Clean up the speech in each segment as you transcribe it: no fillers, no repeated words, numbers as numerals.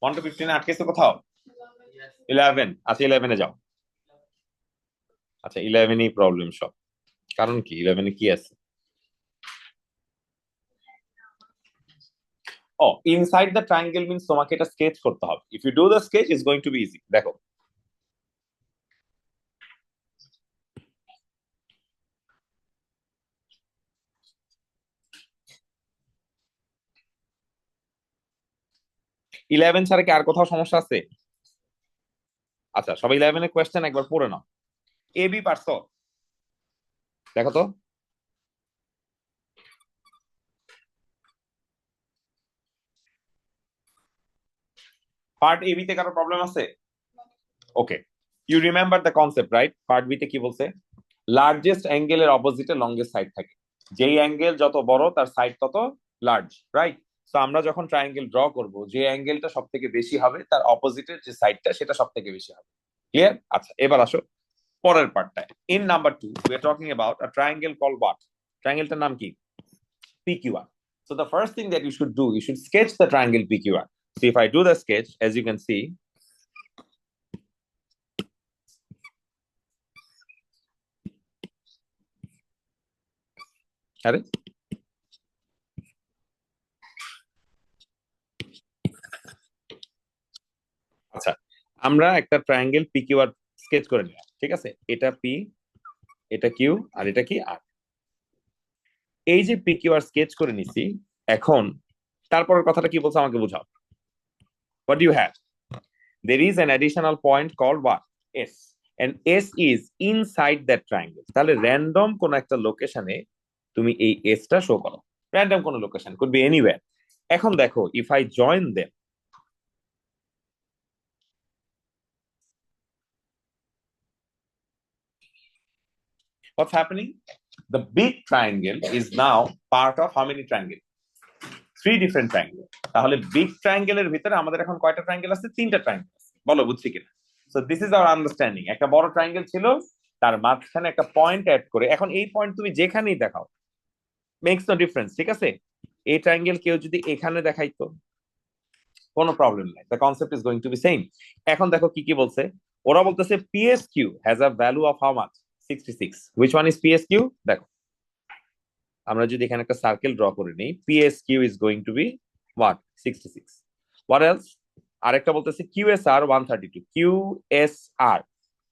1 to 15 আটকেছে কোথাও? 11। আচ্ছা 11-এ যাও। আচ্ছা 11-এই প্রবলেম সব। কারণ কি 11-এ কি আছে? ও, ইনসাইড দ্য ট্রায়াঙ্গেল মিন্স তোমাকে এটা স্কেচ করতে হবে। If you do the sketch is going to be easy. দেখো, ইলেভেন ছাড়া কি আর কোথাও সমস্যা আছে? আচ্ছা, সবাই 11-এর কোয়েশ্চেন একবার পড়ে নাও। এ বি পারছো? দেখো তো। পার্ট এ বি তে কারো প্রবলেম আছে? Okay, you remember the concept right? Part B তে কি বলছে? লার্জেস্ট অ্যাঙ্গেলের অপোজিটে লংগেস্ট সাইড থাকে। যেই অ্যাঙ্গেল যত বড় তার সাইড তত লার্জ, রাইট? তো আমরা যখন ট্রায়াঙ্গেল ড্র করব, যে অ্যাঙ্গেলটা সব থেকে বেশি হবে তার অপোজিটের যে সাইডটা সেটা সব থেকে বেশি হবে। ক্লিয়ার? আচ্ছা, এবার আসো পরের পার্টটায়। In number 2 we are talking about a triangle call what? ট্রায়াঙ্গেলটার নাম কি? PQR. So the first thing that you should do, you should sketch the triangle PQR. So if I do the sketch, as you can see, আরে আচ্ছা, আমরা একটা triangle PQR sketch করে নিলাম, ঠিক আছে? এটা P, এটা Q, আর এটা কি R। এই যে PQR স্কেচ করে নিছি, এখন তারপরের কথাটা কি বলছে আমাকে বোঝাও। What do you have? There is an additional point called what? S. And S is inside that triangle. তাহলে র্যান্ডম কোন একটা লোকেশনে তুমি এই S টা শো করো। র্যান্ডম কোন লোকেশন, could be anywhere. এখন দেখো, if I join them, what's happening? The big triangle is now part of how many triangle? 3 different triangle. তাহলে বিগ ট্রায়াঙ্গেলের ভিতরে আমাদের এখন কয়টা ট্রায়াঙ্গেল আছে? 3টা ট্রায়াঙ্গেল আছে। বলো বুঝছি কিনা? So this is our understanding. একটা বড় ট্রায়াঙ্গেল ছিল, তার মাঝখানে একটা পয়েন্ট অ্যাড করে, এখন এই পয়েন্ট তুমি যেখানেই দেখাও মেক্স নো ডিফারেন্স, ঠিক আছে? এই ট্রায়াঙ্গেল কেউ যদি এখানে দেখাইতো কোনো প্রবলেম নাই, the concept is going to be same. এখন দেখো কি কি বলছে। ওরা বলতেছে PSQ has a value of how much? 66। Which one is PSQ? দেখো, আমরা যদি এখানে একটা সার্কেল ড্র করে নিই, PSQ is going to be what? 66। What else? আরেকটা বলতেছে QSR 132। QSR,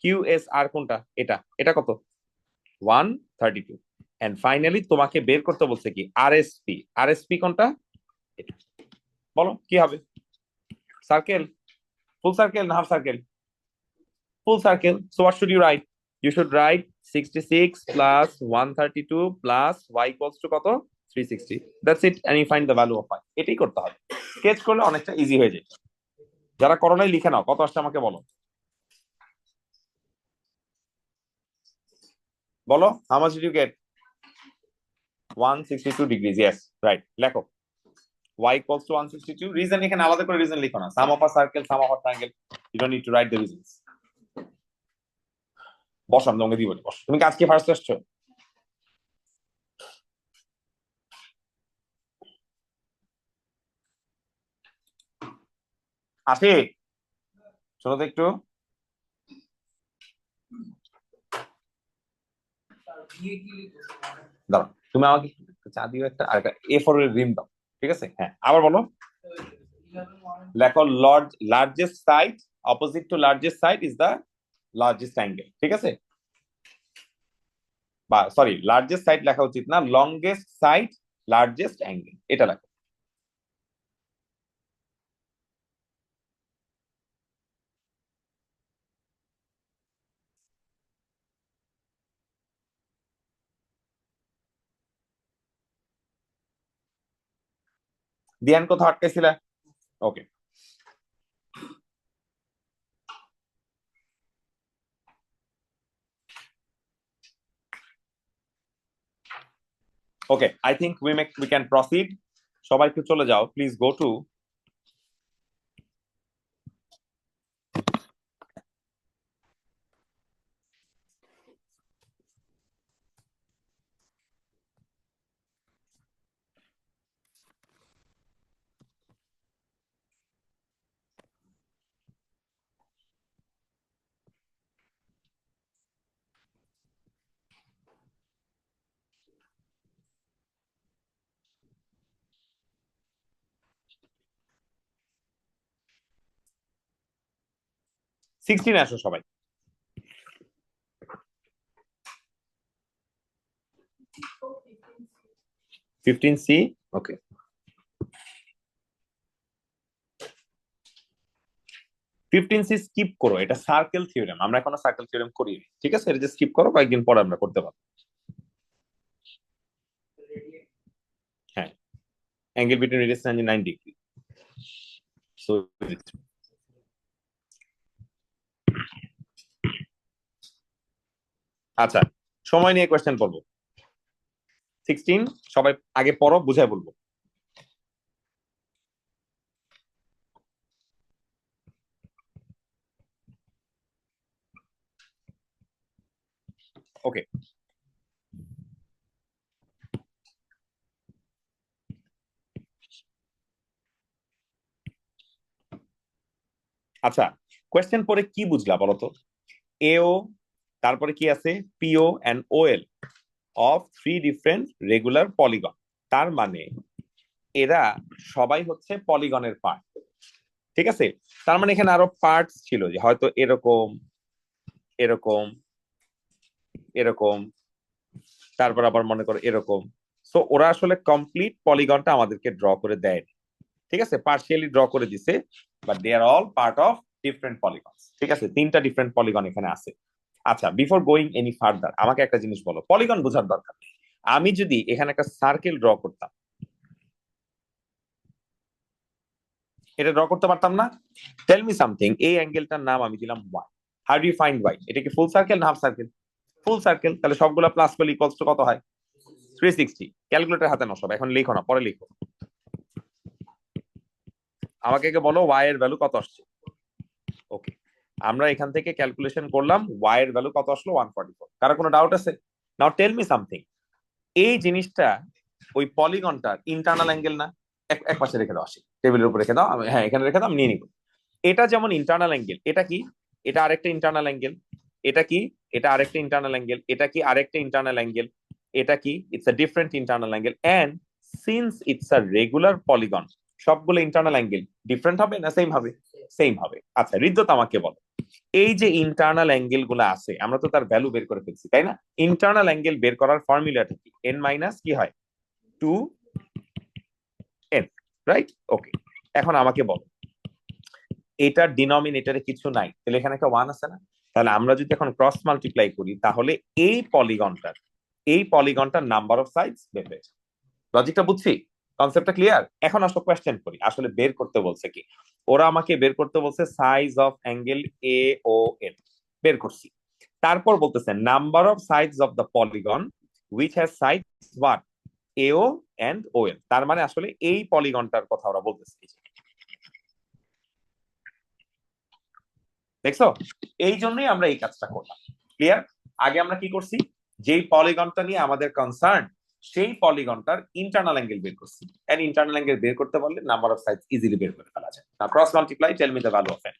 QSR কোনটা? এটা, এটা কত? 132। এন্ড ফাইনালি তোমাকে বের করতে বলছে কি? RSP। RSP কোনটা? এটা। বলো কি হবে? সার্কেল, ফুল সার্কেল না half circle? Full circle. So what should you write? You should write 66 plus 132 plus y equals to কত? 360. That's it, and you find the value of y. এটাই করতে হবে। স্কেচ করলে অনেকটা ইজি হয়ে যায়। যারা করোনায় লিখে নাও, কত আসছে আমাকে বলো। বলো, how much did you get? 162 degrees. Yes, right. লেখো y equals to 162. Reason এখানে আলাদা করে রিজন লিখো না। Sum of a circle, sum of a triangle. You don't need to write the reasons. বসো, আমি তোমাকে দিব। বসো। তুমি কি আজকে ফার্স্ট আসছো? আসে, শোনো তো একটু। দাঁড়াও, তুমি আমাকে চা দিও একটা, আর একটা A4 এর রিম দাও। ঠিক আছে, হ্যাঁ আবার বলো। লেখো largest side, opposite to largest side is the largest angle. ঠিক আছে, বা সরি, লার্জেস্ট সাইড লেখা উচিত না, লংগেস্ট সাইড লার্জেস্ট অ্যাঙ্গেল, এটা লেখো। দিয়ান কোথাও আটকেছিল? Okay, okay, I think we can proceed. সবাই একটু চলে যাও প্লিজ, গো টু 16 আসো সবাই। 15C, ওকে। 15C স্কিপ করো, এটা সার্কেল থিওরেম, আমরা এখনো সার্কেল থিওরেম করিনি, ঠিক আছে? এটা স্কিপ করো, কয়েকদিন পরে আমরা করতে পারবো। হ্যাঁ, angle between radius 9 degree. So আচ্ছা, সময় নিয়ে কোয়েশ্চেন করবো। 16 সবাই আগে পড়ো, বুঝাই বলবো। ওকে, আচ্ছা, কোয়েশ্চেন পরে কি বুঝলা বলো তো? এও, তারপরে কি আছে, PO and OL of 3 different regular polygon. তার মানে এরা সবাই হচ্ছে পলিগনের পার্ট, ঠিক আছে? তার মানে এখানে আরো পার্টস ছিল, যে হয়তো এরকম এরকম এরকম, তারপর আবার মনে করো এরকম। সো ওরা আসলে কমপ্লিট পলিগনটা আমাদেরকে ড্র করে দেয়, ঠিক আছে? পার্শিয়ালি ড্র করে দিছে, but they are all part of different polygons, ঠিক আছে? 3টা ডিফারেন্ট পলিগন এখানে আছে। আচ্ছা, বিফোর গোয়িং এনি ফার্দার আমাকে একটা জিনিস বলো, পলিগন বোঝার দরকার। আমি যদি এখানে একটা সার্কেল ড্র করতাম, এটা ড্র করতে পারতাম না? টেল মি সামথিং, এই অ্যাঙ্গেলটার নাম আমি দিলাম Y. How do you find Y? এটা কি ফুল সার্কেল না হাফ সার্কেল? ফুল সার্কেল, তাহলে সবগুলো প্লাস করলে ইকুয়ালস টু কত হয়? 360। ক্যালকুলেটর হাতে নাও সব, এখন লিখো না, পরে লিখো। আমাকে আগে বলো ওয়াই এর ভ্যালু কত আসছে। ওকে, আমরা এখান থেকে ক্যালকুলেশন করলাম, ওয়াই এর ভ্যালু কত আসলো? 144। কারো কোনো ডাউট আছে? নাও টেল মি সামথিং, এই জিনিসটা ওই পলিগনটার ইন্টারনাল অ্যাঙ্গেল না? এক পাশে রেখে দাও, আসি টেবিলের উপর রেখে দাও, হ্যাঁ এখানে রেখে দাও, আমি নিয়ে নিব। এটা যেমন ইন্টারনাল অ্যাঙ্গেল, এটা কি? এটা আরেকটা ইন্টারনাল অ্যাঙ্গেল। এটা কি? এটা আরেকটা ইন্টারনাল অ্যাঙ্গেল। এটা কি? আরেকটা ইন্টারনাল অ্যাঙ্গেল। এটা কি? It's a different internal angle. And since it's a regular polygon, সবগুলো ইন্টারনাল অ্যাঙ্গেল ডিফারেন্ট হবে না সেম হবে? সেম হবে। আচ্ছা রিদ্যত আমাকে বলো, এই যে ইন্টারনাল অ্যাঙ্গেল গুলো আছে, আমরা তো তার ভ্যালু বের করে ফেলছি, তাই না? ইন্টারনাল অ্যাঙ্গেল বের করার ফর্মুলাটা কি? এন মাইনাস কি হয়? 2n, right? ওকে, এখন আমাকে বলো, এটার ডিনোমিনেটরে কিছু নাই, তাহলে এখানে একটা 1 আছে না? তাহলে আমরা যদি এখন ক্রস মাল্টিপ্লাই করি, তাহলে এই পলিগনটার নাম্বার অফ সাইডস বের হয়ে যাবে। লজিকটা বুঝছি? কনসেপ্টটা ক্লিয়ার? এখন আসো কোয়েশ্চেন করি, আসলে বের করতে বলছে কি? ওরা আমাকে বের করতে বলছে size of angle A O N, বের করছি। তারপর বলতেছে number of sides of the polygon which has sides what? A O and O N. তার মানে আসলে এই পলিগনটার কথা ওরা বলতেছে। দেখছো, এই জন্যই আমরা এই কাজটা করলাম। ক্লিয়ার? আগে আমরা কি করছি, যেই পলিগনটা নিয়ে আমাদের কনসার্ন, সেই পলিগনটার ইন্টারনাল অ্যাঙ্গেল বের করছি। এন্ড ইন্টারনাল অ্যাঙ্গেল বের করতে পারলে নাম্বার অফ সাইডস ইজিলি বের করে ফেলা যায়। Now cross multiply, tell me the value of N.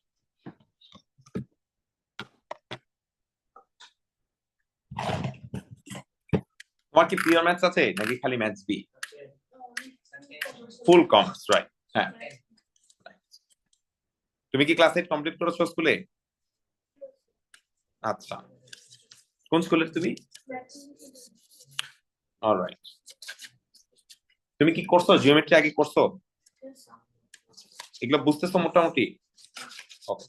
তোমার কি পিওর ম্যাথস আছে নাকি খালি maths B? Full commerce, right? হ্যাঁ, তুমি কি ক্লাস 8 কমপ্লিট করেছো স্কুলে? আচ্ছা, কোন স্কুলের তুমি? অলরাইট। তুমি কি করছো, জিওমেট্রি আগে করছো? এগুলো বুঝতেছো মোটামুটি? ওকে।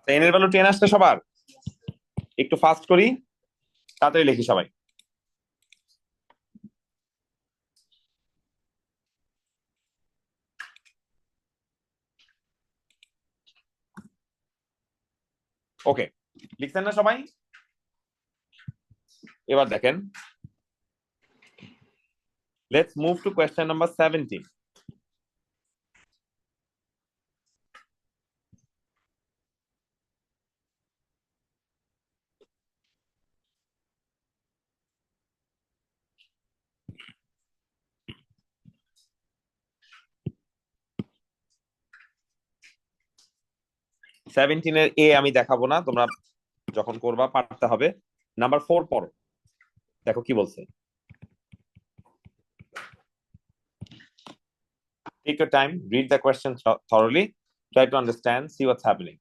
এন এর ভ্যালু 10 আসছে সবার, একটু ফাস্ট করি, তাড়াতাড়ি লিখি সবাই। ওকে, লিখছেন না সবাই? এবার দেখেন, let's move to question number 17। এর এ আমি দেখাবো না, তোমরা যখন করবা পারতে হবে। নাম্বার 4 পড়ো, দেখো কি বলছে। Take your time, read the question thoroughly, try to understand, see what's happening.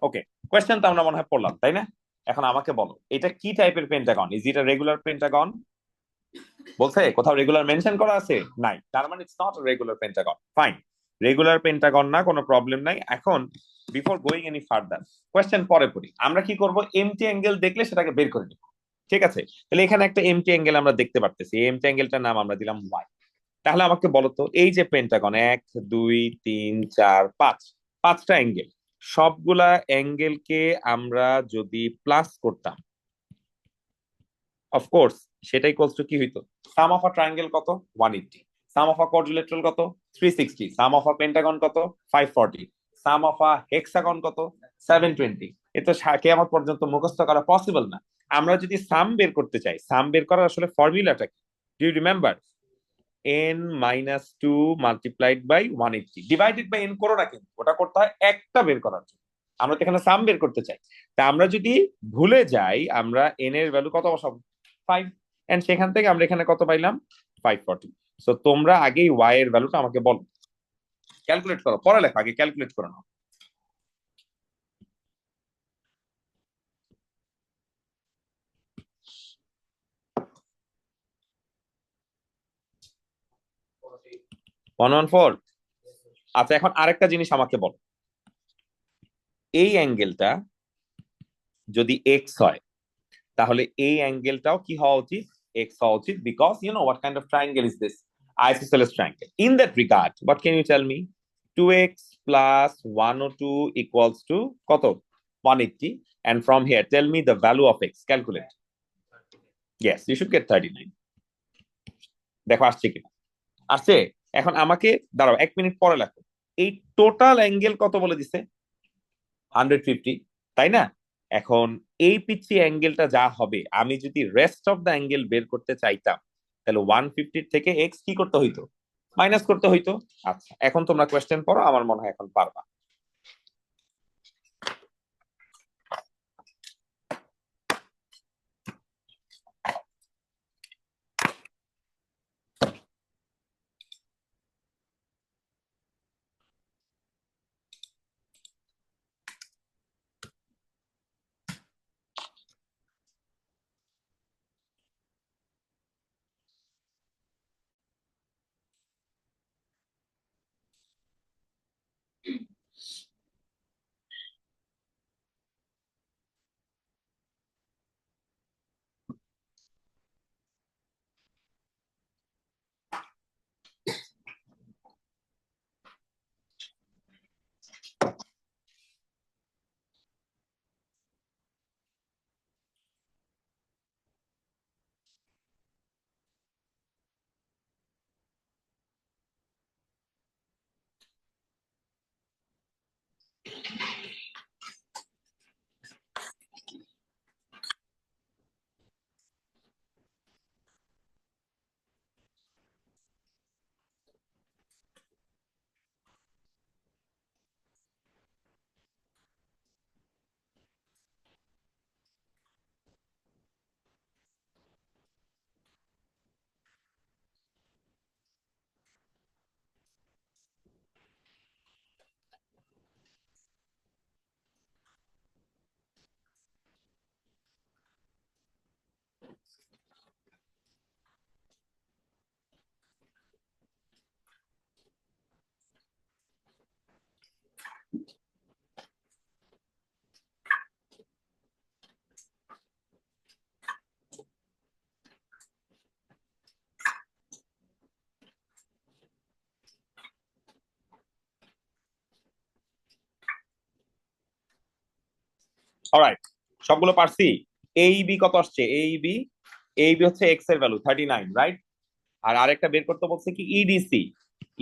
Okay, question তো আমরা মনে হয় পড়লাম, তাই না? এখন আমাকে বলো, এটা কি টাইপের Pentagon? Is it a regular Pentagon? বলছে কোথাও রেগুলার মেনশন করা আছে? নাই, তার মানে it's not a regular Pentagon. Fine, regular Pentagon না, কোনো প্রবলেম নাই। এখন before going any further, question পরে পড়ি। আমরা কি করব, এমটি অ্যাঙ্গেল দেখলে সেটাকে বের করে নিব। ঠিক আছে, তাহলে এখানে একটা এমটি অ্যাঙ্গেল আমরা দেখতে পারতেছি, এমটি অ্যাঙ্গেলটার নাম আমরা দিলাম ওয়াই। তাহলে আমাকে বলো তো, এই যে পেন্টাগন 1 2 3 4 5, পাঁচটা অ্যাঙ্গেল, সবগুলা অ্যাঙ্গেলকে আমরা যদি প্লাস করতাম, অফকোর্স সেটা ইকুয়ালস টু কি হইতো? সাম অফ আ ট্রায়াঙ্গেল কত? 180। সাম অফ আ কোয়াড্রিলেটারাল কত? 360। সাম অফ আ পেন্টাগন কত? 540। সাম অফ আ হেক্সাগন কত? 720। এ তো কিয়ামত পর্যন্ত মুখস্থ করা পসিবল না। আমরা যদি সাম বের করতে চাই, সাম বের করার আসলে ফর্মুলাটা কি? Do you remember? n-2 multiplied by 180 divided by n করো না, কিন্তু ওটা করতে হয় একটা বের করার জন্য। আমরা তো এখানে সাম বের করতে চাই। তা আমরা যদি ভুলে যাই, আমরা n এর ভ্যালু কত বসাবো? 5। এন্ড সেখান থেকে আমরা এখানে কত পাইলাম? 540। সো তোমরা আগেই y এর ভ্যালুটা আমাকে বলো, ক্যালকুলেট করো, পড়ালেখা আগে ক্যালকুলেট করে নাও। One one four. আচ্ছা, এখন আরেকটা জিনিস আমাকে বলো, এই অ্যাঙ্গেলটা যদি এক্স হয়, তাহলে এই অ্যাঙ্গেলটাও কি হওয়া উচিত? এক্স হওয়া উচিত, because you know what kind of triangle is this? Isosceles triangle. In that regard, what can you tell me? 2x plus 102 equals to কত? 180. And from here, tell me the value of x. Calculate. Yes, you should get 39. দেখো আসছে কিনা। আসছে। এখন আমাকে দাঁড়াও, 1 minute পরে লেখো, এই টোটাল অ্যাঙ্গেল কত বলে দিছে? 150, তাই না? এখন এই পিচ্ছি অ্যাঙ্গেলটা যা হবে, আমি যদি রেস্ট অফ দ্য অ্যাঙ্গেল বের করতে চাইতাম, তাহলে 150 থেকে এক্স কি করতে হইতো? মাইনাস করতে হইতো। আচ্ছা, এখন তোমরা কোয়েশ্চেন পড়ো, আমার মনে হয় এখন পারবা। অলরাইট, সবগুলো পারছি। এই বি কত আসছে? এই বি হচ্ছে এক্স এর ভ্যালু 39, রাইট? আর আরেকটা বের করতে বলছে কি ইডিসি।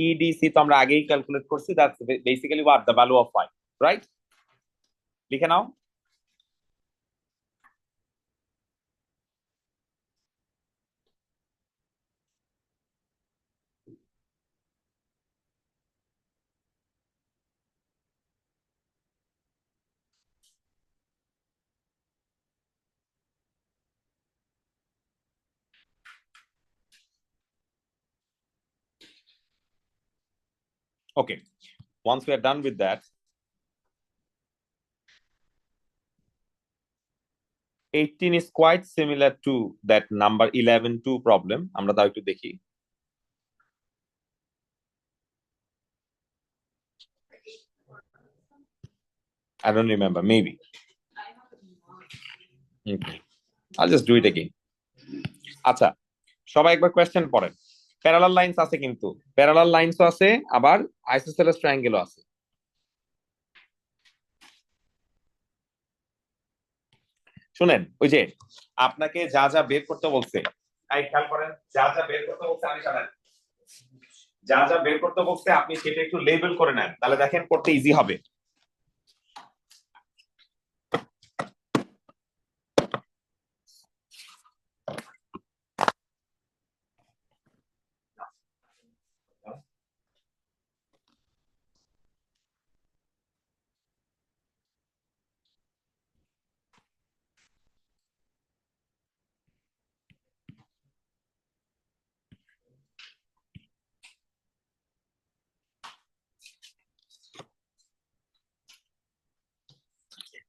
ইডিসি তো আমরা আগেই ক্যালকুলেট করছি, that's basically what the value of Y, right? লিখে নাও। Okay, once we are done with that, 18 is quite similar to that number 11 2 problem. আমরা তাও একটু দেখি। I don't remember, maybe. Okay, I'll just do it again. আচ্ছা, সবাই একবার question পড়েন। প্যারালাল লাইনস আছে, কিন্তু প্যারালাল লাইনসও আছে, আবার আইসোসেলেস ট্রায়াঙ্গেলও আছে। শুনেন, ওই যে আপনাকে যা যা বের করতে বলছে, এই খেয়াল করেন, যা যা বের করতে বলছে আমি জানেন, যা যা বের করতে বলছে আপনি সেটা একটু লেবেল করে নেন, তাহলে দেখেন করতে ইজি হবে।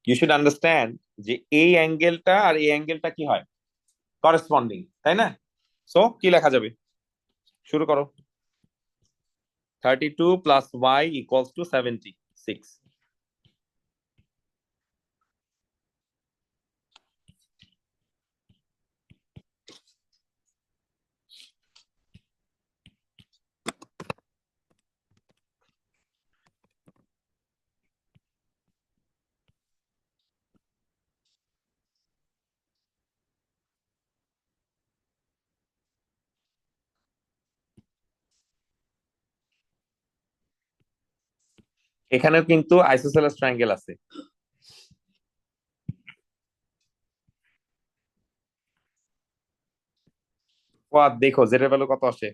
ইউ শুড আন্ডারস্ট্যান্ড যে এই অ্যাঙ্গেলটা আর এই অ্যাঙ্গেলটা কি হয়, করেসপন্ডিং, তাই না? সো কি লেখা যাবে? শুরু করো। 32 প্লাস ওয়াই ইকুয়ালস টু 76। এখানেও কিন্তু আইসোসেলেস ট্রায়াঙ্গেল আছে। দেখো জেড এর ভ্যালু কত আসে।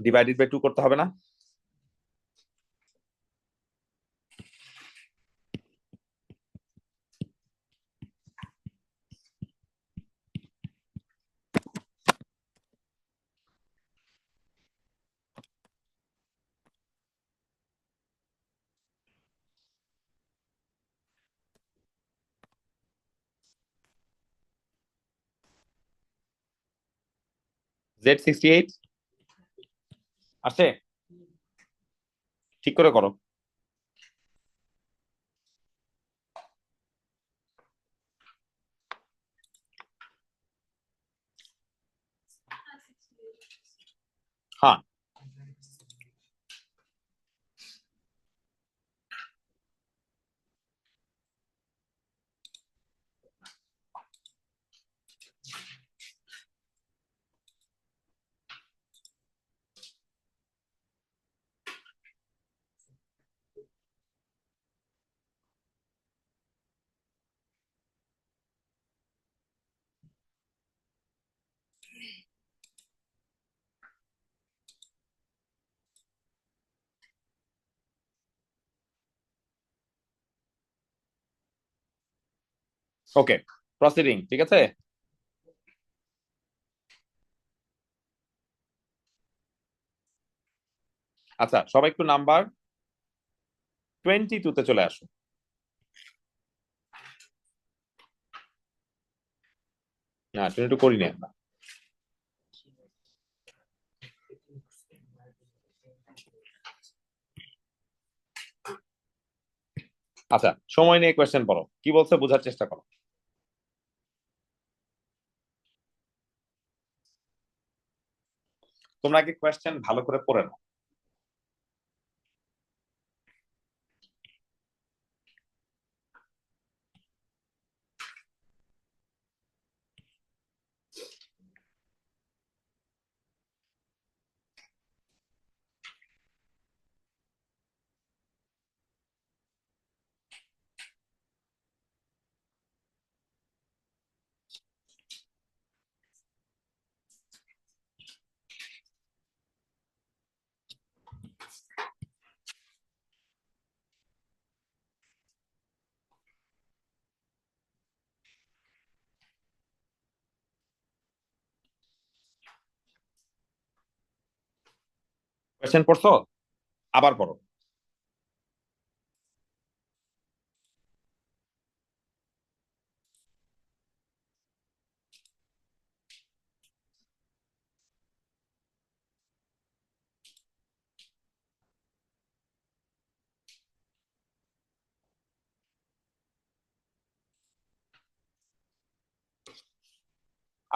ডিভাইডেড বাই 2 করতে হবে না? জেড 68 আসে? ঠিক করে করো। হ্যাঁ, ওকে, প্রসিডিং, ঠিক আছে। আচ্ছা, সবাই একটু নাম্বার 22 তে চলে আসো। না, 22 করি না আমরা। আচ্ছা, সময় নিয়ে কোয়েশ্চেন পড়ো, কি বলছে বোঝার চেষ্টা করো। তোমরা কি কোয়েশ্চেন ভালো করে পড়ে নাও। কোয়েশ্চেন পড়ছো? আবার পড়ো।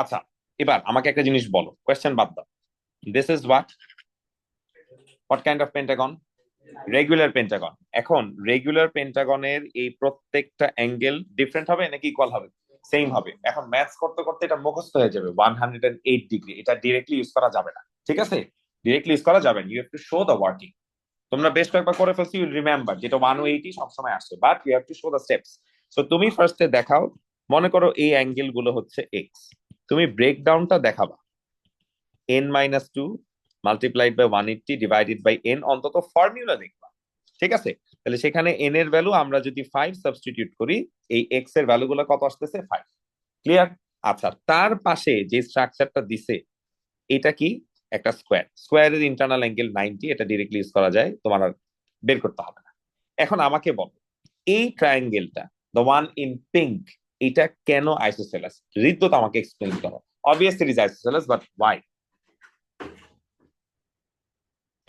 আচ্ছা, এবার আমাকে একটা জিনিস বলো, কোয়েশ্চেন বাদ দাও। This is what kind of Pentagon? Regular Pentagon. এখন রেগুলার পেন্টাগনের এই প্রত্যেকটা অ্যাঙ্গেল ডিফারেন্ট হবে নাকি ইকুয়াল হবে? সেম হবে। এখন ম্যাথস করতে করতে এটা মুখস্থ হয়ে যাবে 108 ডিগ্রি, এটা ডিরেক্টলি ইউজ করা যাবে না, ঠিক আছে? ডিরেক্টলি ইউজ করা যাবে না, you have to show the working. তোমরা বেশ কয়েকবার করে ফেলছি, ইউ রিমেম্বার যেটা 180 সবসময় আসছে, but you have to show the steps. So তুমি ফার্স্টে দেখাও, মনে করো এই অ্যাঙ্গেল গুলো হচ্ছে এক্স, তুমি ব্রেকডাউনটা দেখাবা n-2 multiplied by 180 divided by n, অন্তত ফর্মুলা দেখবা, ঠিক আছে? তাহলে সেখানে n এর ভ্যালু আমরা যদি 5 সাবস্টিটিউট করি, এই x এর ভ্যালু গুলো কত আসতেছে? 5। ক্লিয়ার? আচ্ছা, তার পাশে যে স্ট্রাকচারটা দিছে এটা কি? একটা স্কোয়ার। স্কোয়ারের ইন্টারনাল অ্যাঙ্গেল 90, এটা ডিরেক্টলি ইউজ করা যায়, তোমার আর বের করতে হবে না। এখন আমাকে বলো, এই ট্রায়াঙ্গেলটা, দ্য ওয়ান ইন পিঙ্ক, এটা কেন আইসোসেলাস? ঋদ্যত আমাকে এক্সপ্লেইন করো। Obviously it is isosceles, but why?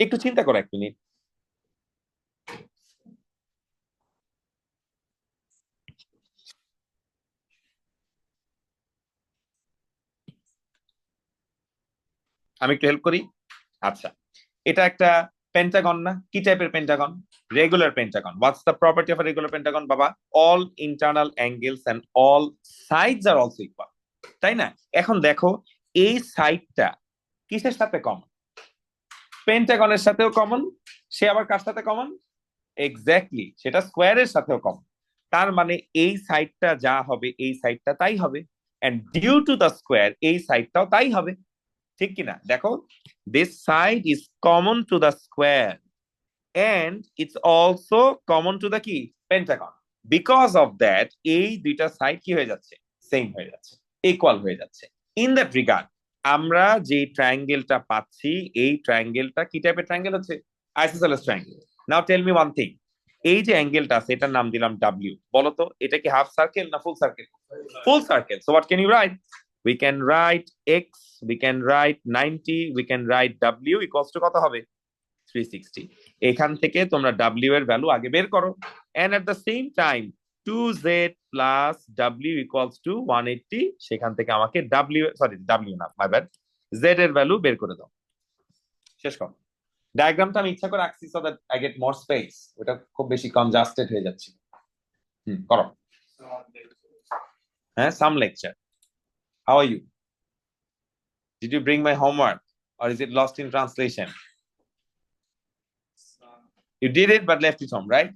একটু চিন্তা করো 1 মিনিট। আমি একটু হেল্প করি। আচ্ছা, এটা একটা পেন্টাগন না? কি টাইপের pentagon? Regular pentagon. What's the property of regular pentagon বাবা? All internal angles and all sides are also equal, তাই না? এখন দেখো, এই সাইডটা কিসের সাথে কমন? পেন্টাগনের সাথেও কমন। সে আবার কার সাথে কমন? এক্স্যাক্টলি, সেটা স্কোয়ারের সাথেও কমন। তার মানে এই সাইডটা যা হবে এই সাইডটা তাই হবে, and due to the square এই সাইডটাও তাই হবে, ঠিক কিনা? দেখো, this side is common to the square and it's also common to the কি? pentagon. Because of that এই দুইটা সাইড কি হয়ে যাচ্ছে? সেম হয়ে যাচ্ছে, ইকুয়াল হয়ে যাচ্ছে। ইন দ্যাট রিগার্ড আমরা যে ট্রায়াঙ্গেলটা পাচ্ছি, এই ট্রায়াঙ্গেলটা কি টাইপের ট্রায়াঙ্গেল হচ্ছে? আইসোসেলেস ট্রায়াঙ্গেল। নাও টেল মি ওয়ান থিং, এই যে অ্যাঙ্গেলটা আছে এটার নাম দিলাম ডাব্লিউ, বলো তো এটা কি হাফ সার্কেল না full circle? Full circle. So what can you write? We can write x, we can write 90, we can write w equals to কত হবে? 360। এখান থেকে তোমরা w এর ভ্যালু আগে বের করো, and at the same time 2z plus w equals to 180, সেখান থেকে আমাকে w না, মাই ব্যাড, z এর ভ্যালু বের করে দাও। শেষ করো। ডায়াগ্রামটা আমি ইচ্ছা করে আঁকছি so that I get more space, ওটা খুব বেশি কনজাস্টেড হয়ে যাচ্ছে। করো। হ্যাঁ, some lecture. How are you? Did you bring my homework or is it lost in translation? You did it but left it home, right?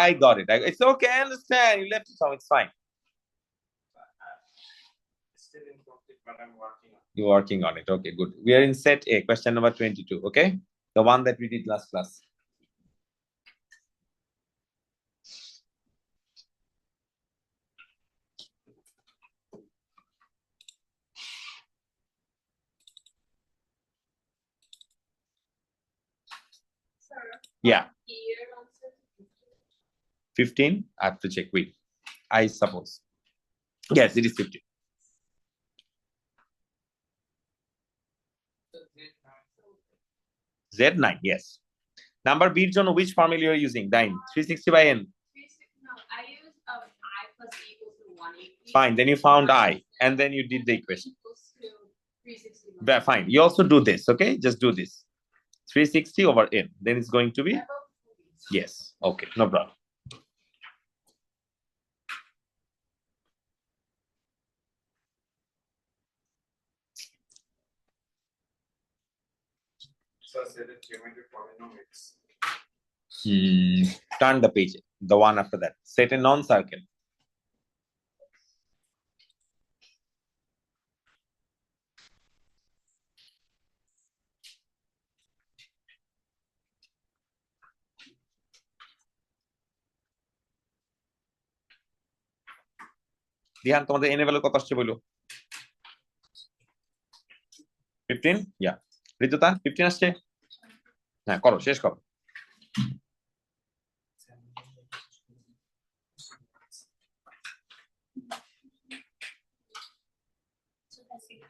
I got it. It's okay, I understand. You left it home, it's fine. Still incomplete, but I'm working on it. You're working on it. Okay, good. We are in set A, question number 22, okay? The one that we did last class. Yeah. 15? I have to check. Wait. I suppose. Yes, it is 15. Z9, yes. Number B, John, which formula you are using? 9. 360 by N. No, I used I plus B equals to 180. Fine, then you found I, and then you did the equation. Equals to 360 Fine. You also do this, okay? Just do this. 360 over n. Then it's going to be yes. Okay, no problem. So I said that geometric polynomials. Turn the page, the one after that. Set a non-circle. Dihan তোমাদের N এর value কত আসছে বলো? 15? ইয়া। ঋতুতা 15 আসছে? হ্যাঁ, করো, শেষ করো। So that's it.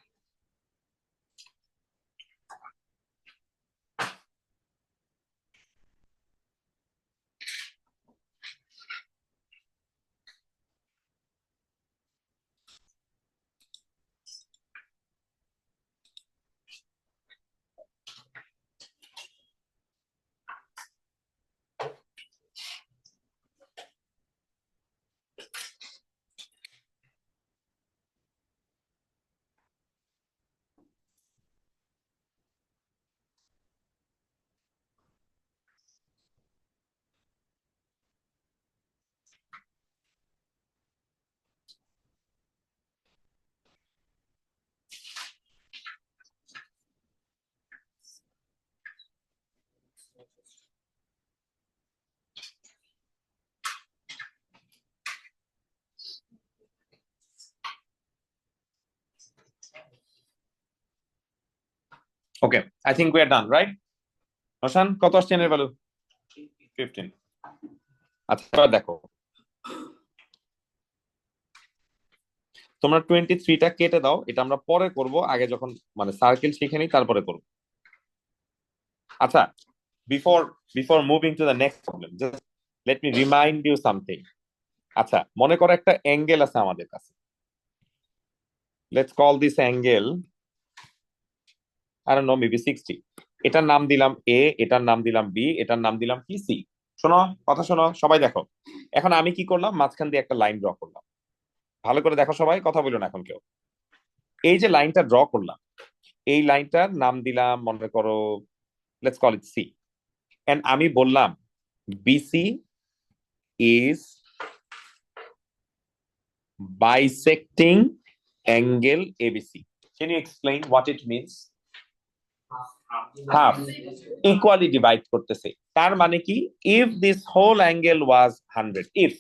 Okay, I think we are done, right? Roshan কত আসছে এন এর ভ্যালু? 15. আচ্ছা, এবার দেখো তোমরা 23টা কেটে দাও, এটা আমরা পরে করব, আগে যখন মানে সার্কেল শিখে নিই তারপরে করব। আচ্ছা, before moving to the next problem, just let me remind you something. আচ্ছা, মনে করো একটা অ্যাঙ্গেল আছে আমাদের কাছে। Let's call this angle, I don't know, maybe 60. এটার নাম দিলাম এ, এটার নাম দিলাম বি, এটার নাম দিলাম কি সি। শোনো, কথা শোনো, সবাই দেখো। এখন আমি কি করলাম, মাঝখান দিয়ে একটা লাইন ড্র করলাম। ভালো করে দেখো সবাই, কথা বলো না এখন কেউ। এই যে লাইনটা ড্র করলাম, এই লাইনটার নাম দিলাম মনে করো, let's call it C. And আমি বললাম BC is bisecting angle ABC. Can you explain what it means? Half. Equally divide করতেছে। তার মানে কি, if this whole angle was 100, if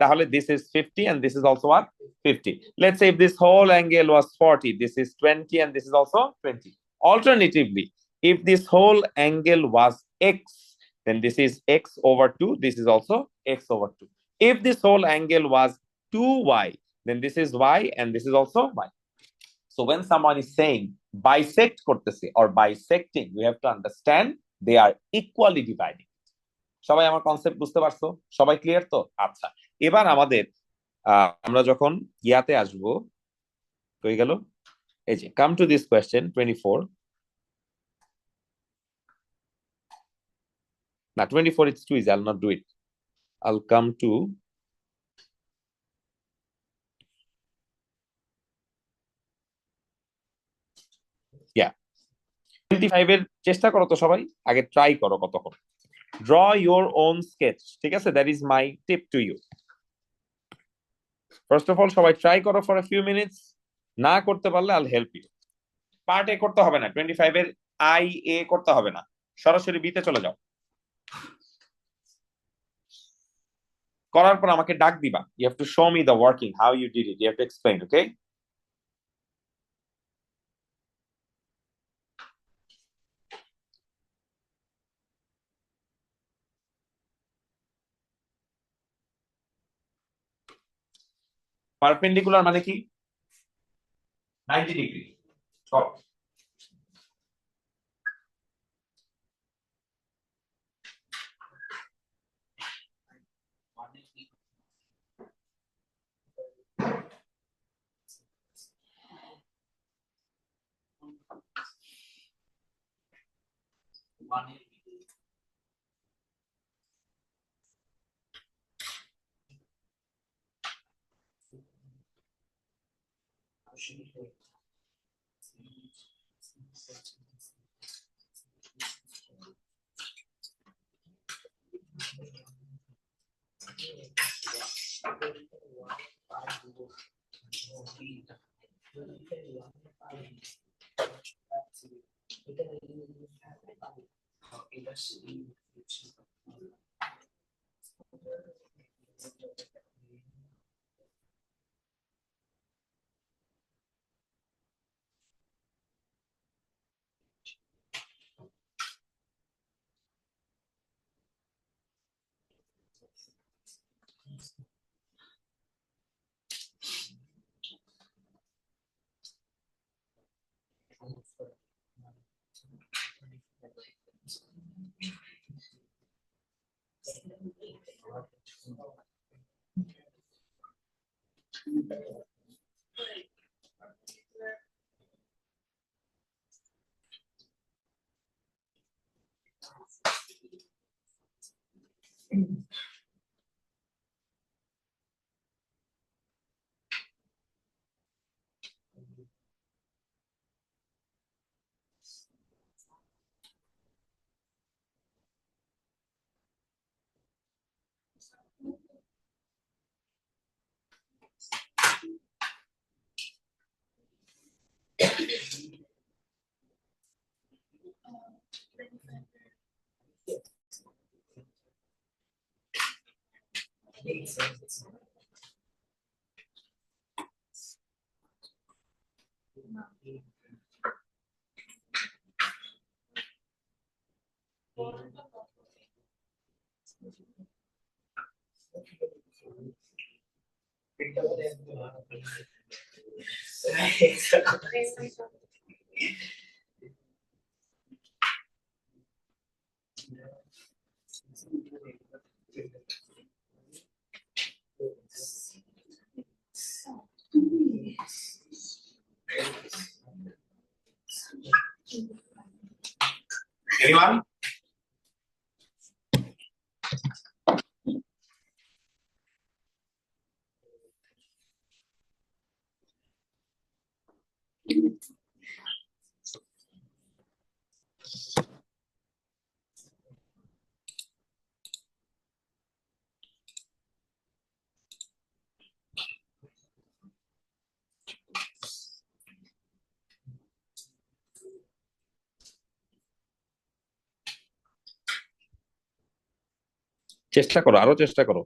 তাহলে this is 50 and this is also what? 50. Let's say if this whole angle was 40, this is 20 and this is also 20. Alternatively, if this whole angle was x, then this is x over 2, this is also x over 2. If this whole angle was 2y, then this is y and this is also y. So when someone is saying bisect করতেছে or bisecting, we have to understand they are equally dividing. সবাই আমার concept বুঝতে পারছো? সবাই clear তো? আচ্ছা, এবার আমাদের আমরা যখন ইয়াতে আসব, কই গেল, এই যে come to this question 24. না, 24 it's too easy, I'll not do it. I'll come to yeah 25 এর চেষ্টা করো তো সবাই, আগে ট্রাই করো কতক্ষণ। Draw your own sketch, ঠিক আছে? That is my tip to you. First of all, সবাই ট্রাই করো for a few minutes. না করতে পারলে I'll help you. পার্ট এ করতে হবে না, 25 এর আই এ করতে হবে না, সরাসরি বিতে চলে যাও। করার পর আমাকে ডাক দিবা। You have to show me the working, how you did it. You have to explain, okay? Perpendicular মানে কি? 90 ডিগ্রি। চলো। Anyone? চেষ্টা করো, আরো চেষ্টা করো।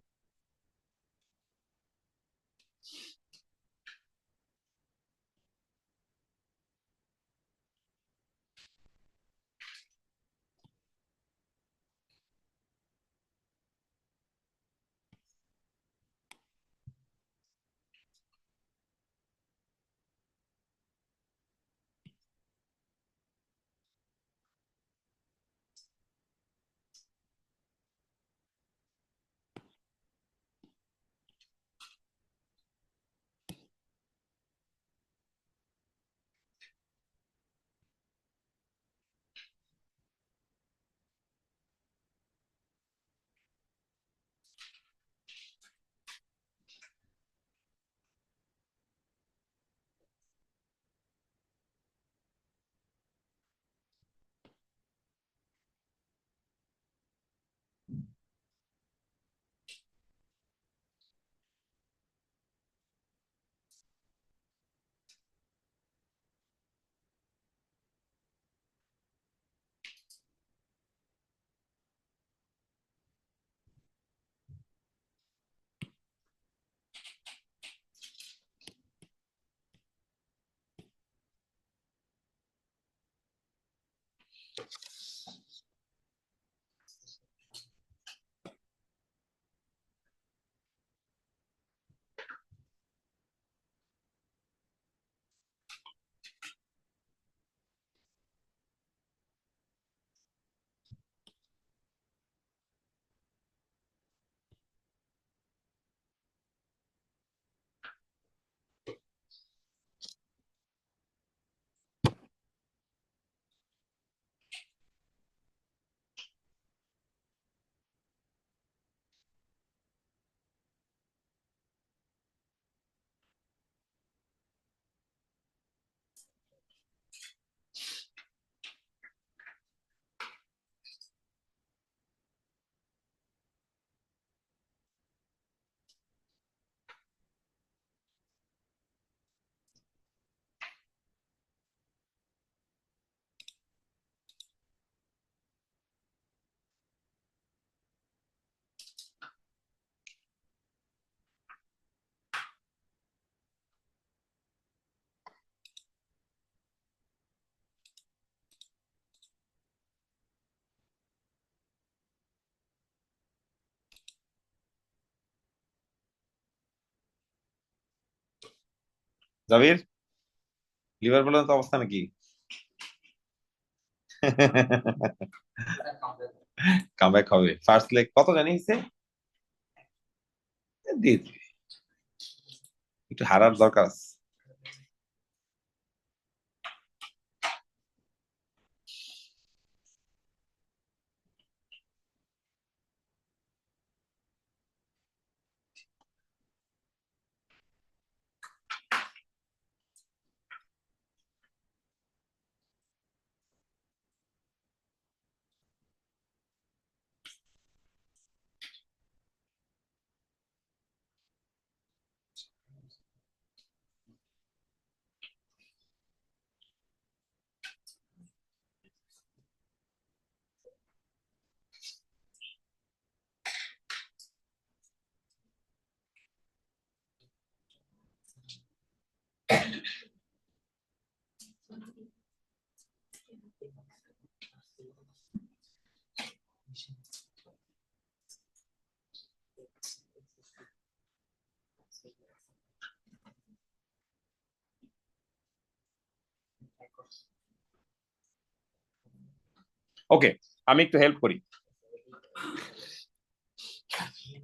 জাবির, লিভারপুলের তো অবস্থা নাকি? কামব্যাক হবে, ফার্স্ট লেগ কত জানি হয়েছে, দিয়ে দিবে। একটু হারার দরকার আছে। ওকে, আমি একটু হেল্প করি।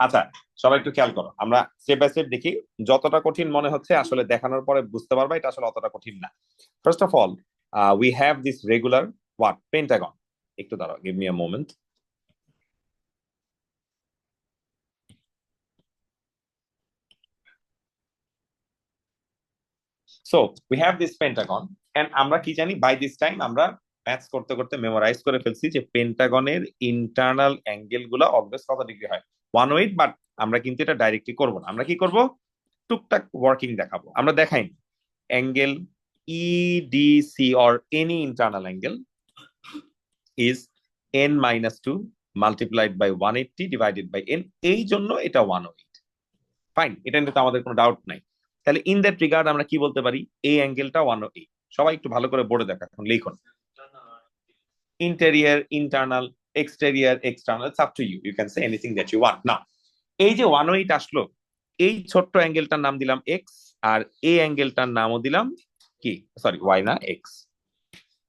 আচ্ছা, সবাই একটু খেয়াল করো, আমরা স্টেপ বাই স্টেপ দেখি। যতটা কঠিন মনে হচ্ছে আসলে দেখানোর পরে বুঝতে পারবা এটা আসলে অতটা কঠিন না। First of all, we have this regular what pentagon. একটু দাঁড়াও, give me a moment. So we have this pentagon, and আমরা কি জানি, বাই দিস টাইম আমরা ম্যাথস করতে করতে মেমোরাইজ করে ফেলছি যে পেন্টাগনের ইন্টারনাল অ্যাঙ্গেল গুলো অলওয়েজ কত ডিগ্রি হয়, 108। বাট আমরা কিন্তু এটা ডাইরেক্টলি করবো না, আমরা কি করব, টুকটাক ওয়ার্কিং দেখাবো। আমরা দেখাই angle EDC or any internal angle is n minus 2 multiplied by 180 divided by n, এই জন্য এটা 108। ফাইন, এটা নিয়ে তো আমাদের কোনো ডাউট নাই। তাহলে ইন দ্যাট রিগার্ড আমরা কি বলতে পারি, এই অ্যাঙ্গেলটা 108। সবাই একটু ভালো করে বোর্ডে দেখা, এখন লিখুন interior, internal, exterior, external, it's up to you, you can say anything that you want. Now এই যে 108 আসলো, এই ছোট্ট অ্যাঙ্গেলটার নাম দিলাম এক্স, আর এই অ্যাঙ্গেলটার নামও দিলাম কি, সরি ওয়াই না, এক্স।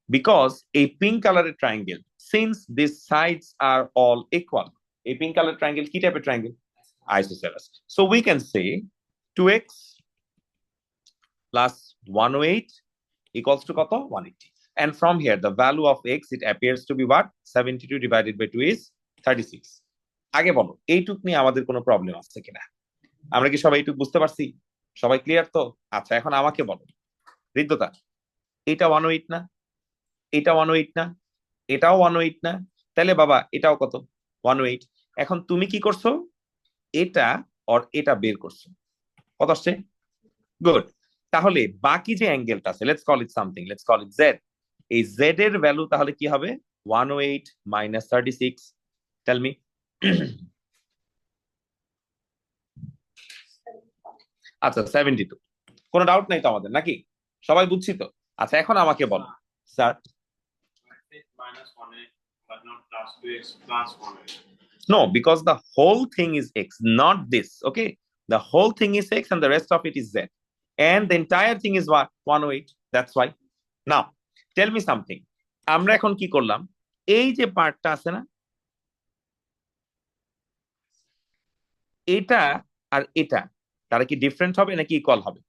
বিকজ এই পিঙ্ক কালারের triangle, since this sides are all equal, এই পিঙ্ক কালার ট্রায়াঙ্গেল কি টাইপের triangle, isosceles. So we can say 2x plus 108 equals to কত, 180. And from here the value of x, it appears to be what, 72 divided by 2 is 36. আগে বলো এইটুক নিয়ে আমাদের কোনো প্রবলেম আছে কিনা, আমরা কি সবাই এইটুক বুঝতে পারছি, সবাই ক্লিয়ার তো? আচ্ছা, এখন আমাকে বলো হৃদ্যতা, এটা 108 না, এটা 108 না, এটাও 108 না, তাহলে বাবা এটাও কত, 108। এখন তুমি কি করছো, এটা আর এটা বের করছো, কত আসছে, গুড। তাহলে বাকি যে অ্যাঙ্গেলটা আছে, let's call it something, let's call it Z. এই জেড এর ভ্যালু তাহলে কি হবে, 108 minus 36, টেল মি। আচ্ছা 72, কোনো ডাউট নাই তো আমাদের নাকি, সবাই বুঝছি তো? আচ্ছা এখন আমাকে বলো sir. minus 1 but not plus 2x plus 1. No, because the whole thing is x, not this. Okay, the whole thing is x and the rest of it is z, and the entire thing is what, 108. That's why. Now tell me something, আমরা এখন কি করলাম, এই যে পার্টটা আছে না, এটা আর এটা, তারা কি ডিফারেন্ট হবে নাকি ইকুয়াল হবে,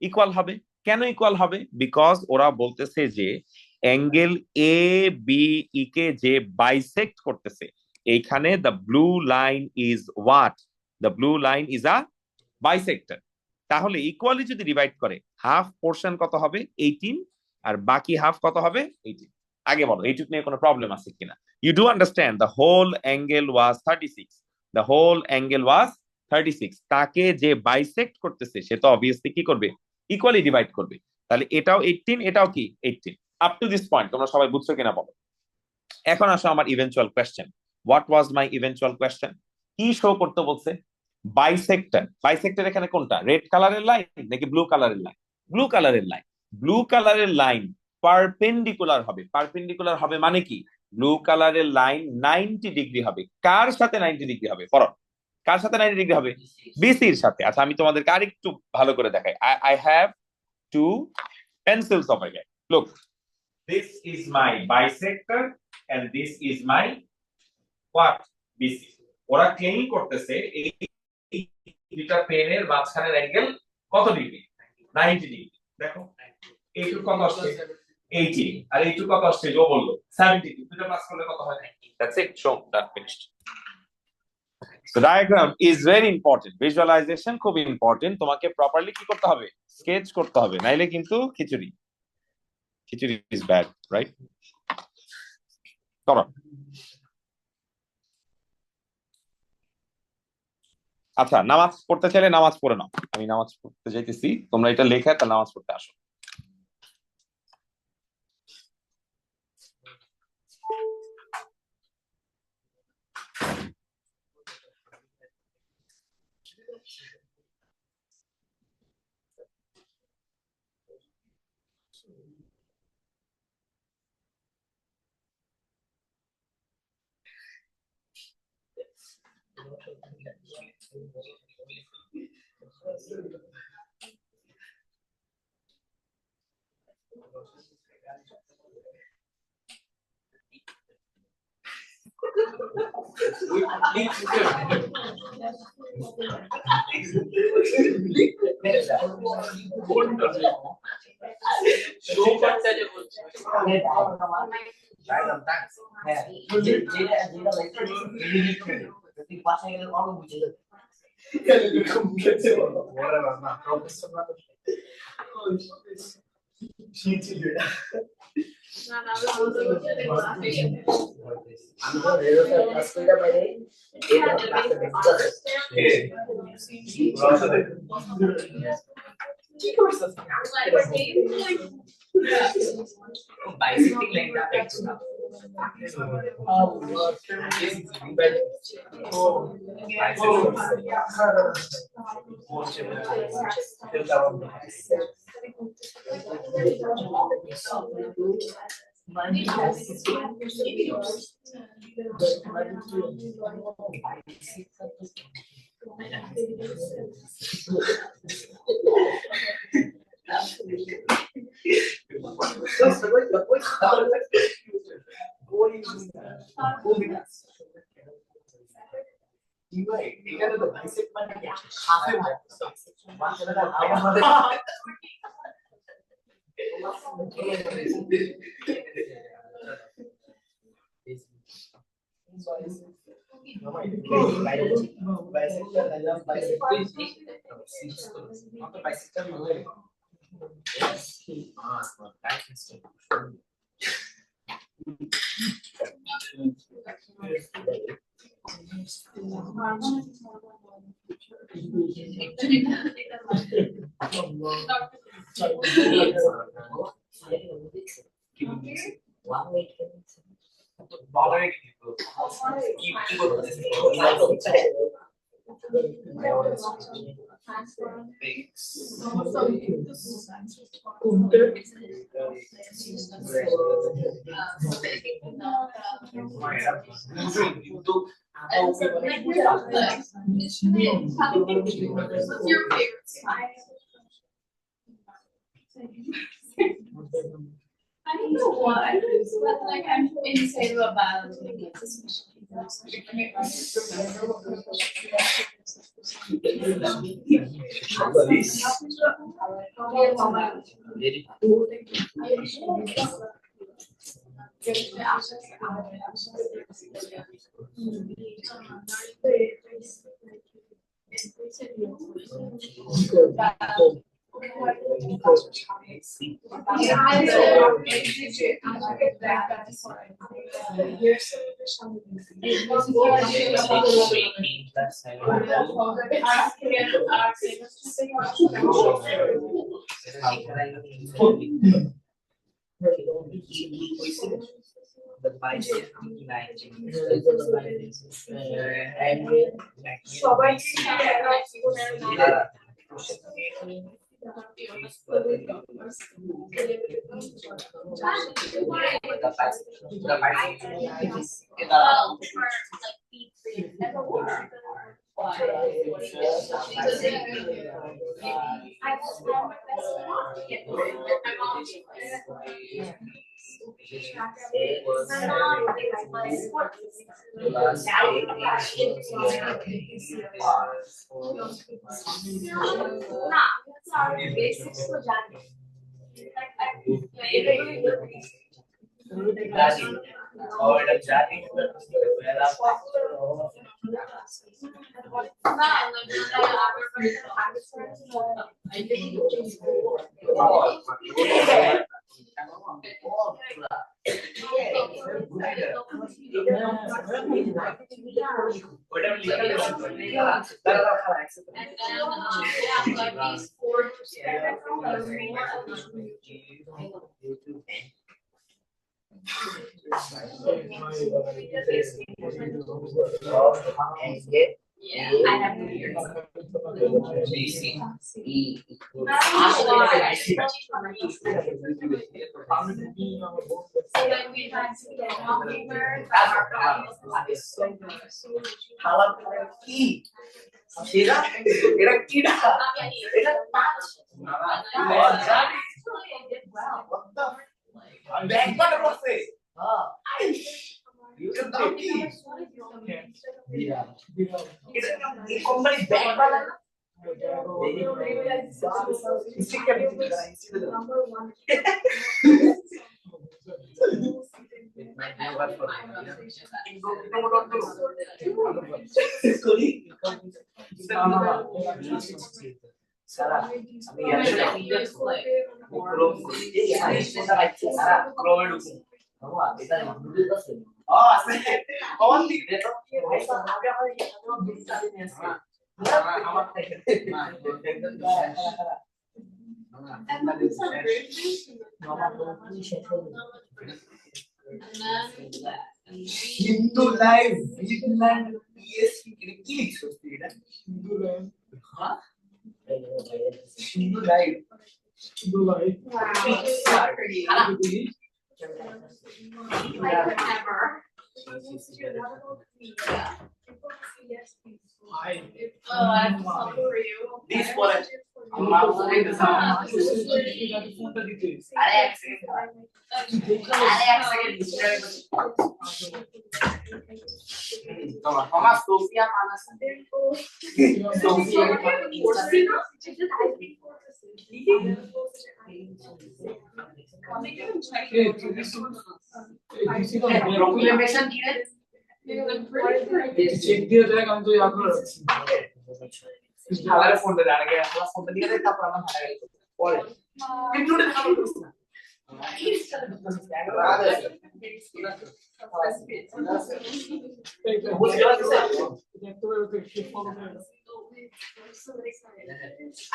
ইকুয়াল হবে। কেন ইকুয়াল হবে, বিকজ ওরা বলতেছে যে অ্যাঙ্গেল এ বি ই কে যে বাইসেক্ট করতেছে, এইখানে the blue line is what, the blue line is a bisector. তাহলে ইকুয়ালি যদি ডিভাইড করে, হাফ পোর্শন কত হবে, 18, আর বাকি হাফ কত হবে, 18। আগে বলো এইটুকু নিয়ে কোনো প্রবলেম আছে কিনা, you do understand the whole angle was 36, the whole angle was 36, তাকে যে বাইসেক্ট করতেছে সে তো অবভিয়াসলি কি করবে, ইকুয়ালি ডিভাইড করবে। তাহলে এটাও 18, এটাও কি 18। আপ টু দিস পয়েন্ট তোমরা সবাই বুঝছো কিনা বলো। এখন আসো আমার eventual question, what was my eventual question, কি শো করতে বলছে, বাইসেক্টর। বাইসেক্টর এখানে কোনটা, রেড কালারের লাইন নাকি ব্লু কালারের লাইন, ব্লু কালারের লাইন। ব্লু কালারের লাইন পারপেন্ডিকুলার হবে, পারপেন্ডিকুলার হবে মানে কি, ব্লু কালারের লাইন 90 ডিগ্রি হবে, কার সাথে 90 ডিগ্রি হবে, পড়ো, কার সাথে 90 ডিগ্রি হবে, বিসির সাথে। আচ্ছা আমি তোমাদেরকে আরেকটু ভালো করে দেখাই, I have two pencils over here. Look, this is my bisector and this is my what? BC. ওরা ক্লেম করতেছে এই দুইটা পেনের মাঝখানের অ্যাঙ্গেল কত ডিগ্রি? 90 ডিগ্রি। দেখো এইটুকু কত আসছে? 80, আর এইটুকু কত আসছে? ও বললো 70। দুটো প্লাস করলে কত হয়? 90। That's it. Show that finished. So diagram is very important. Visualization খুব important. তোমাকে প্রপারলি কি করতে হবে? স্কেচ করতে হবে, নাইলে কিন্তু খিচুড়ি। খিচুড়ি is bad, right? করো। আচ্ছা, নামাজ পড়তে চাইলে নামাজ পড়ে নাও। আমি নামাজ পড়তে যাইতেছি, তোমরা এটা লেখা তাহলে নামাজ পড়তে আসো। I don't know why, but like I'm in favor about this. I have to hear. So then we had to get on paper. কি সেরা এটা কি না এটা পাঁচ ব্যাংক কত করছে হ্যাঁ ইউটিউব দাম কি এটা এই কোম্পানি ব্যাংক বানায় না হিন্দু লাইভ ভিজিল্যান্ড পিএসপি কি লিখছস তুই এটা হিন্দু লাইভ হ্যাঁ Hindu live This for it. Thomas Sofia Manas. Proclamation কি রে? চেক দিয়ে দেখ আমি তো ইয়াদ করে রাখছি আলাদা ফোন দে আগে আলাদা ফোন দিয়ে দে তারপর আমার হারা গেল পরে কিন্তু ওটা খাবার করছ না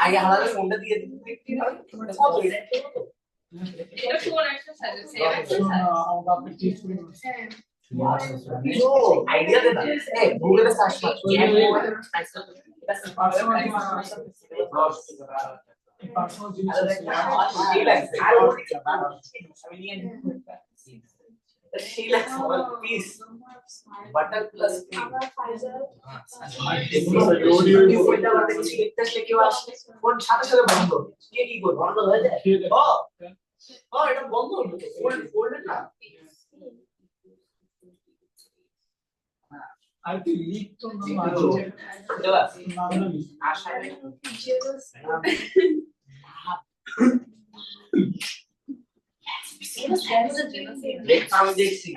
আগে আলাদা ফোনটা দিয়ে দিতে কত এটা কোন এক্সারসাইজ সেম এক্সারসাইজ আইডিয়া দে না এই গুগলে সার্চ কর পার্সোনাল জিনিস बटर प्लस কোন সাথে সাথে বন্ধ কে কি করে বন্ধ হয়ে যায় ও এটা বন্ধ হলো ফোল্ড না আর কি লিক তো না আছে চলা নাম লিক আশা দেখ আমি দেখছি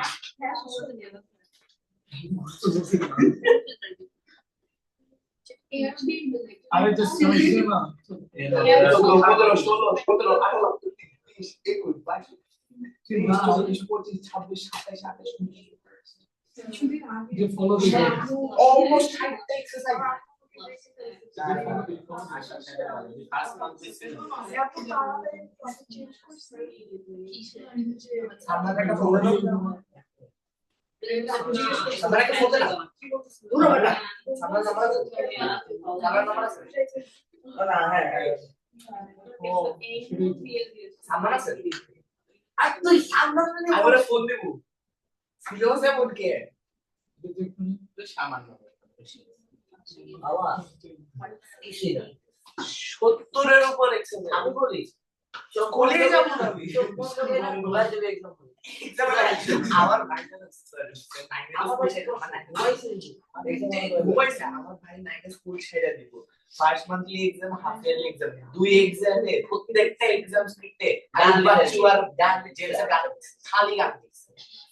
আরে তো শুনছি না 17 যে ফলো দিতে অলমোস্ট 60 এক্সারসাইজ সামনে একটা ফোন সামনে একটা ফোন না দূর বেটা সামনে নাম্বার আছে না হ্যাঁ ও সামনে আছে আর তুই সামনে আমরা ফোন দেব সিরিয়াসে ফোন কে তো সামান্য বাবা 70 এর উপর এক্সারসাইজ আমি বলি কলেজে যাবো না আমি মোবাইল দেবে এক্সাম আমার ভাই আমার ভাই নাইটা স্কুল ছেড়ে দিব first monthly exam half yearly exam দুই এক্সামে প্রত্যেকটা এক্সাম স্ক্রিপ্টে গান বাজু আর গান যেটা গান খালি গান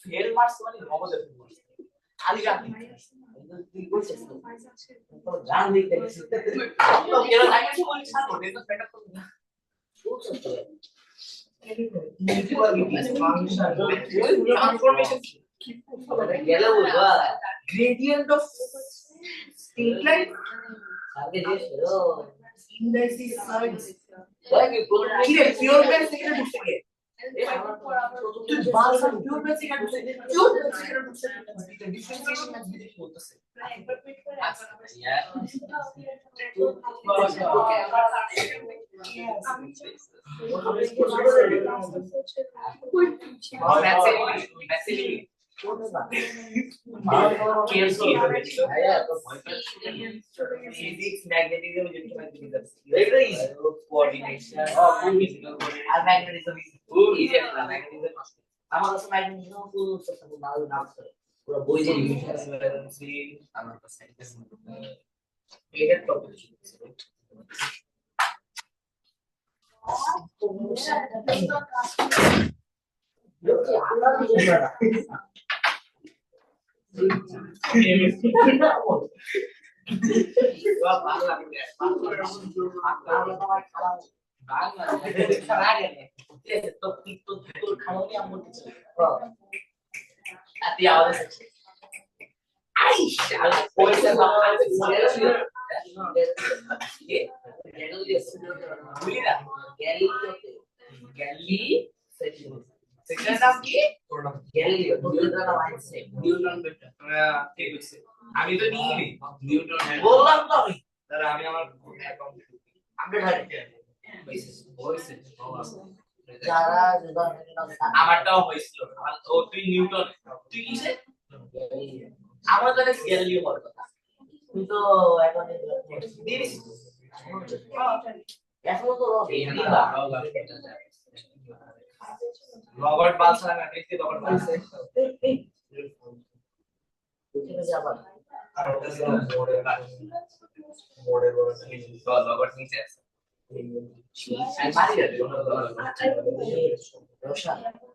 ফেল মার্কস মানে নবদে খালি গান তুই বলছিস তো গান লিখতে গেছিস তো কেন নাইটা স্কুল ছাড়ো এটা সেটা করব না gradient of state line indices sides kire pure base থেকে ঢুকছে কে তুই বাস pure base থেকে ঢুকছে pure base থেকে ঢুকছে ডিফারেন্সিয়েশন ম্যাথ দিতে বলতেছে physics magnetism coordination R magnetism is easy magnetism আমার কাছে magnetism ফুল সব ভালো নাম করে পুরো বই যে ইউনিভার্সিটি আমার কাছে এটা টপিক আমি তো নিইনি নিউটন বললাম তো আমি আমার অ্যাকাউন্টে আপডেট হয়েছে যারা আমারটাও হয়েছিল ও তুই নিউটন তুই কিসে আমার তো গ্যালিলিও বল কথা তুই তো অ্যাকাউন্টে দিবি এখনো তো রবার্ট বাল ছাড়া ম্যাট্রিক্স দিয়ে রবার্ট বাল যাবার আর ওটা ছিল মোড়ে রবার্ট নিচে আছে আর মারি যাবে রোশা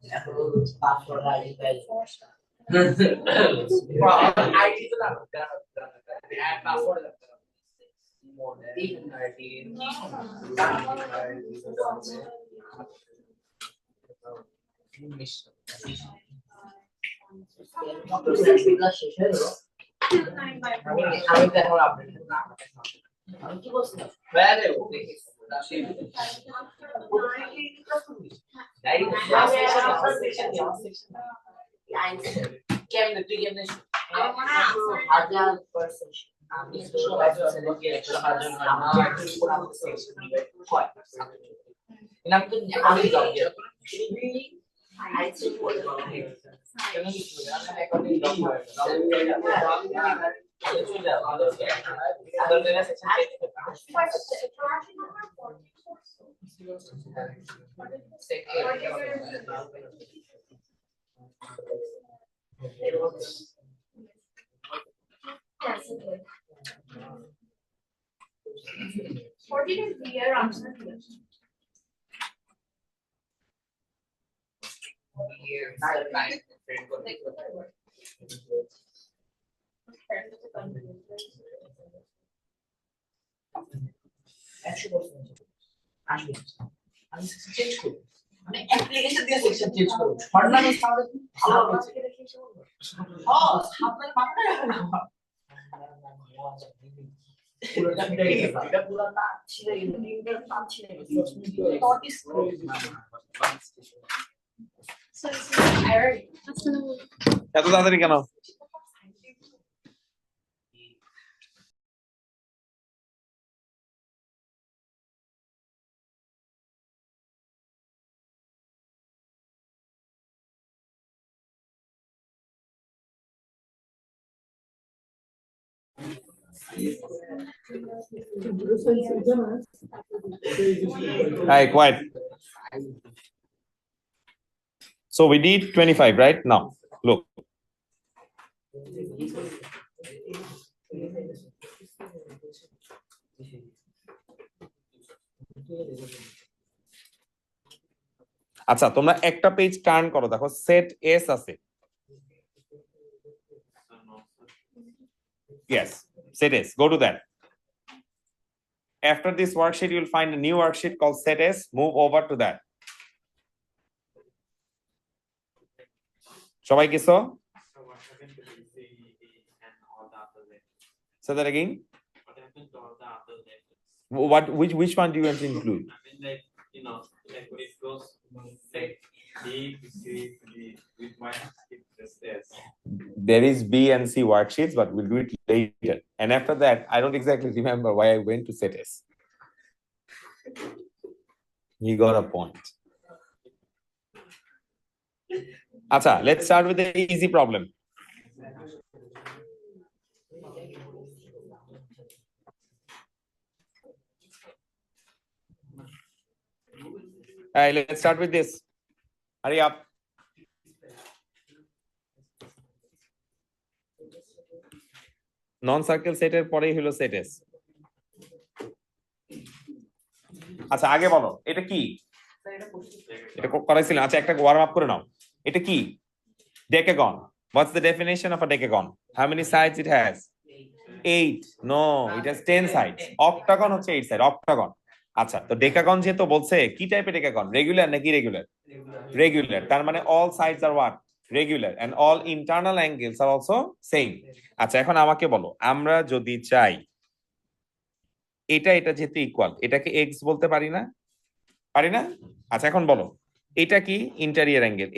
এখন পাসওয়ার্ড আইডি পাই আইডি তো না পাসওয়ার্ড মোড়ে আইডি আমি চেঞ্জ করব মানে অ্যাপ্লিকেশন দিয়ে সেকশন চেঞ্জ করব ফরম্যাট তাহলে ভালো হবে হ্যাঁ আপনার মাথায় হবে না পুরোটা মিলে গেছে এটা পুরো তার ছিঁড়ে গেছে তিনটা তার ছিঁড়ে গেছে নট ইজ এত তাড়াতাড়ি কেন Hi, quiet. So we did 25, right? Now, look. আচ্ছা তোমরা একটা পেজ টার্ন করো দেখো সেট এস আছে yes set s go to that after this worksheet you'll find a new worksheet called set s move over to that সবাই গেছো So what happened to the C and all the other letters? say that again What happened to all the other letters? what which one do you want to include I mean, like, you know, like when it goes like B to C to D, with why skip this S? there is b and c worksheets but we'll do it later and after that I don't exactly remember why I went to set s you got a point acha let's start with the easy problem all right let's start with this hurry up non circle সেটের পরেই হলো set S আচ্ছা আগে বলো এটা কি এটা করাইছিল আচ্ছা একটা ওয়ার্ম আপ করে নাও এটা কি decagon what's the definition of a decagon how many sides it has 8 no it has 10 sides octagon হচ্ছে 8 side octagon আচ্ছা তো decagon যেহেতু বলছে কি টাইপের decagon রেগুলার নাকি রেগুলার তার মানে all sides are what regular and all internal angles are also same আচ্ছা এখন আমাকে বলো আমরা যদি চাই এটা যেহেতু ইকুয়াল এটাকে x বলতে পারি না আচ্ছা এখন বলো এটা কি ইন্টেরিয়র অ্যাঙ্গেল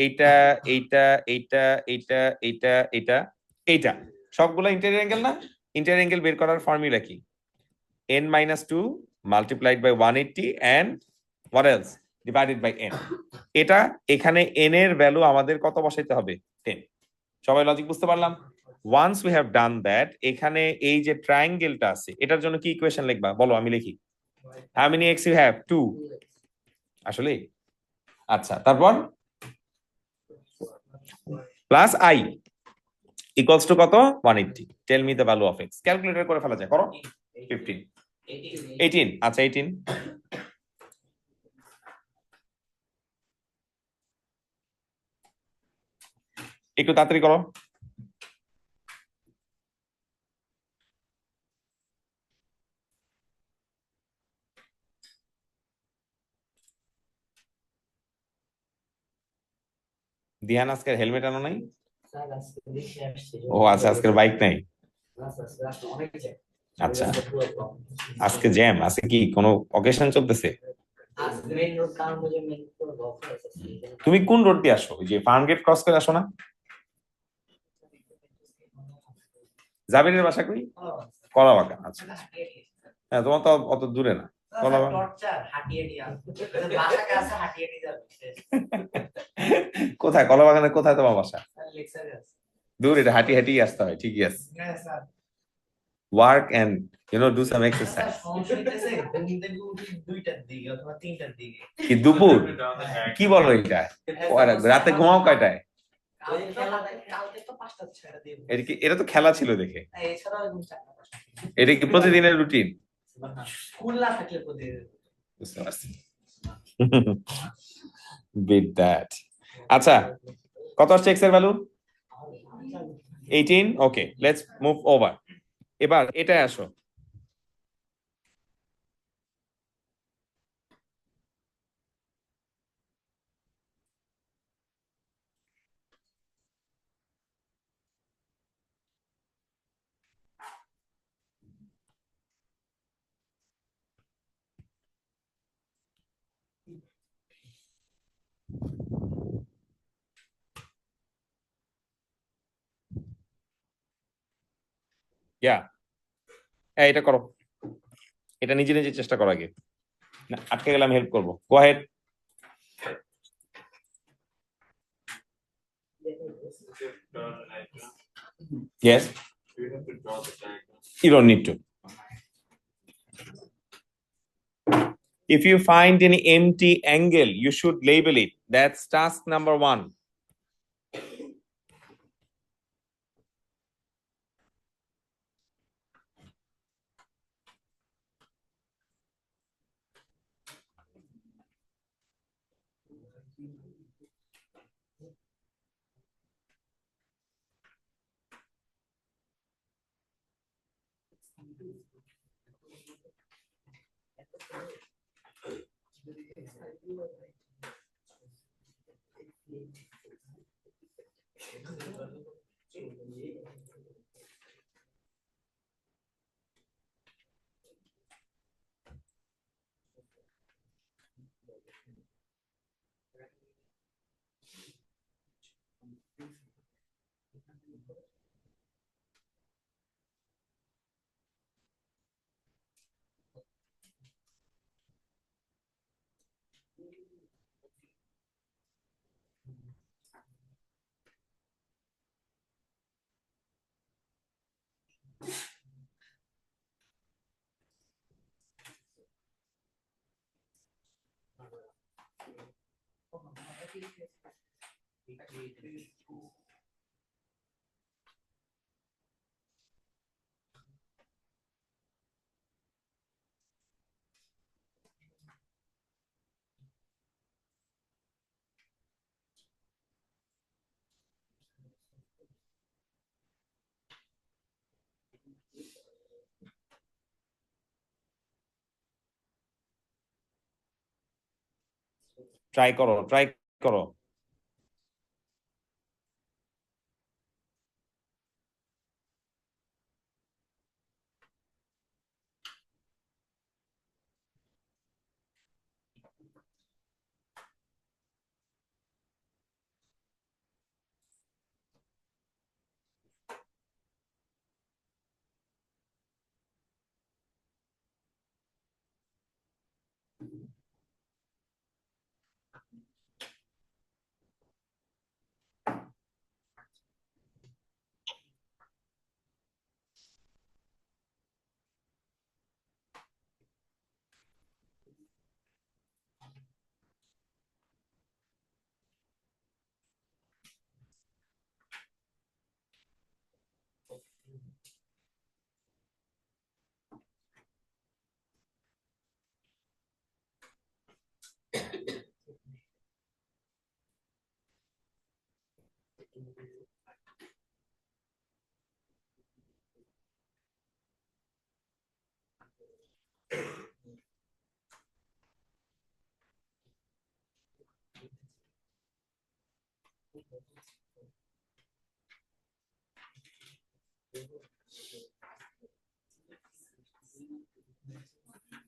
এইটা সবগুলো ইন্টেরিয়র অ্যাঙ্গেল না ইন্টেরিয়র অ্যাঙ্গেল বের করার ফর্মুলা কি n-2 multiplied by 180 and what else divided by n এটা এখানে n এর ভ্যালু আমাদের কত বসাইতে হবে 10 সবাই লজিক বুঝতে পারলাম once we have done that এখানে এই যে ট্রায়াঙ্গেলটা আছে এটার জন্য কি ইকুয়েশন লিখবা বলো আমি লিখি how many x you have 2 আসলে আচ্ছা তারপর প্লাস i equals to কত 180 tell me the value of x calculator করে ফেলা যায় করো 15 18 আচ্ছা 18 একটু তাড়াতাড়ি করো দিহান আজকের হেলমেট আনো নাই ও আচ্ছা আজকের বাইক নাই আচ্ছা আজকে জ্যাম আছে কি কোনো অকেশন চলতেছে তুমি কোন রোড দিয়ে আসো ওই যে ফার্ম গেট ক্রস করে আসো না জাবিরের বাসা কই কলাবাগান আচ্ছা হ্যাঁ তোমার তো অত দূরে না কোথায় কলাবাগানের কোথায় তোমার বাসা দূর এটা হাঁটি হাঁটি আসতে হয় ঠিকই আছে work and do some exercise কি দুপুর কি বলো এটা রাতে ঘুমাও কয়টায় এটা তো খেলা ছিল দেখে এটা কি প্রতিদিনের রুটিন বুঝতে পারছি with that আচ্ছা কত আসছে x এর value 18 okay let's move over এবার এটা আসো এটা করো এটা নিজে নিজে চেষ্টা করো আগে না আটকে গেলাম হেল্প করবো গো head yes Do you have to draw the diagram? you don't need to If you find any empty angle, you should label it. That's task number 1. Try করো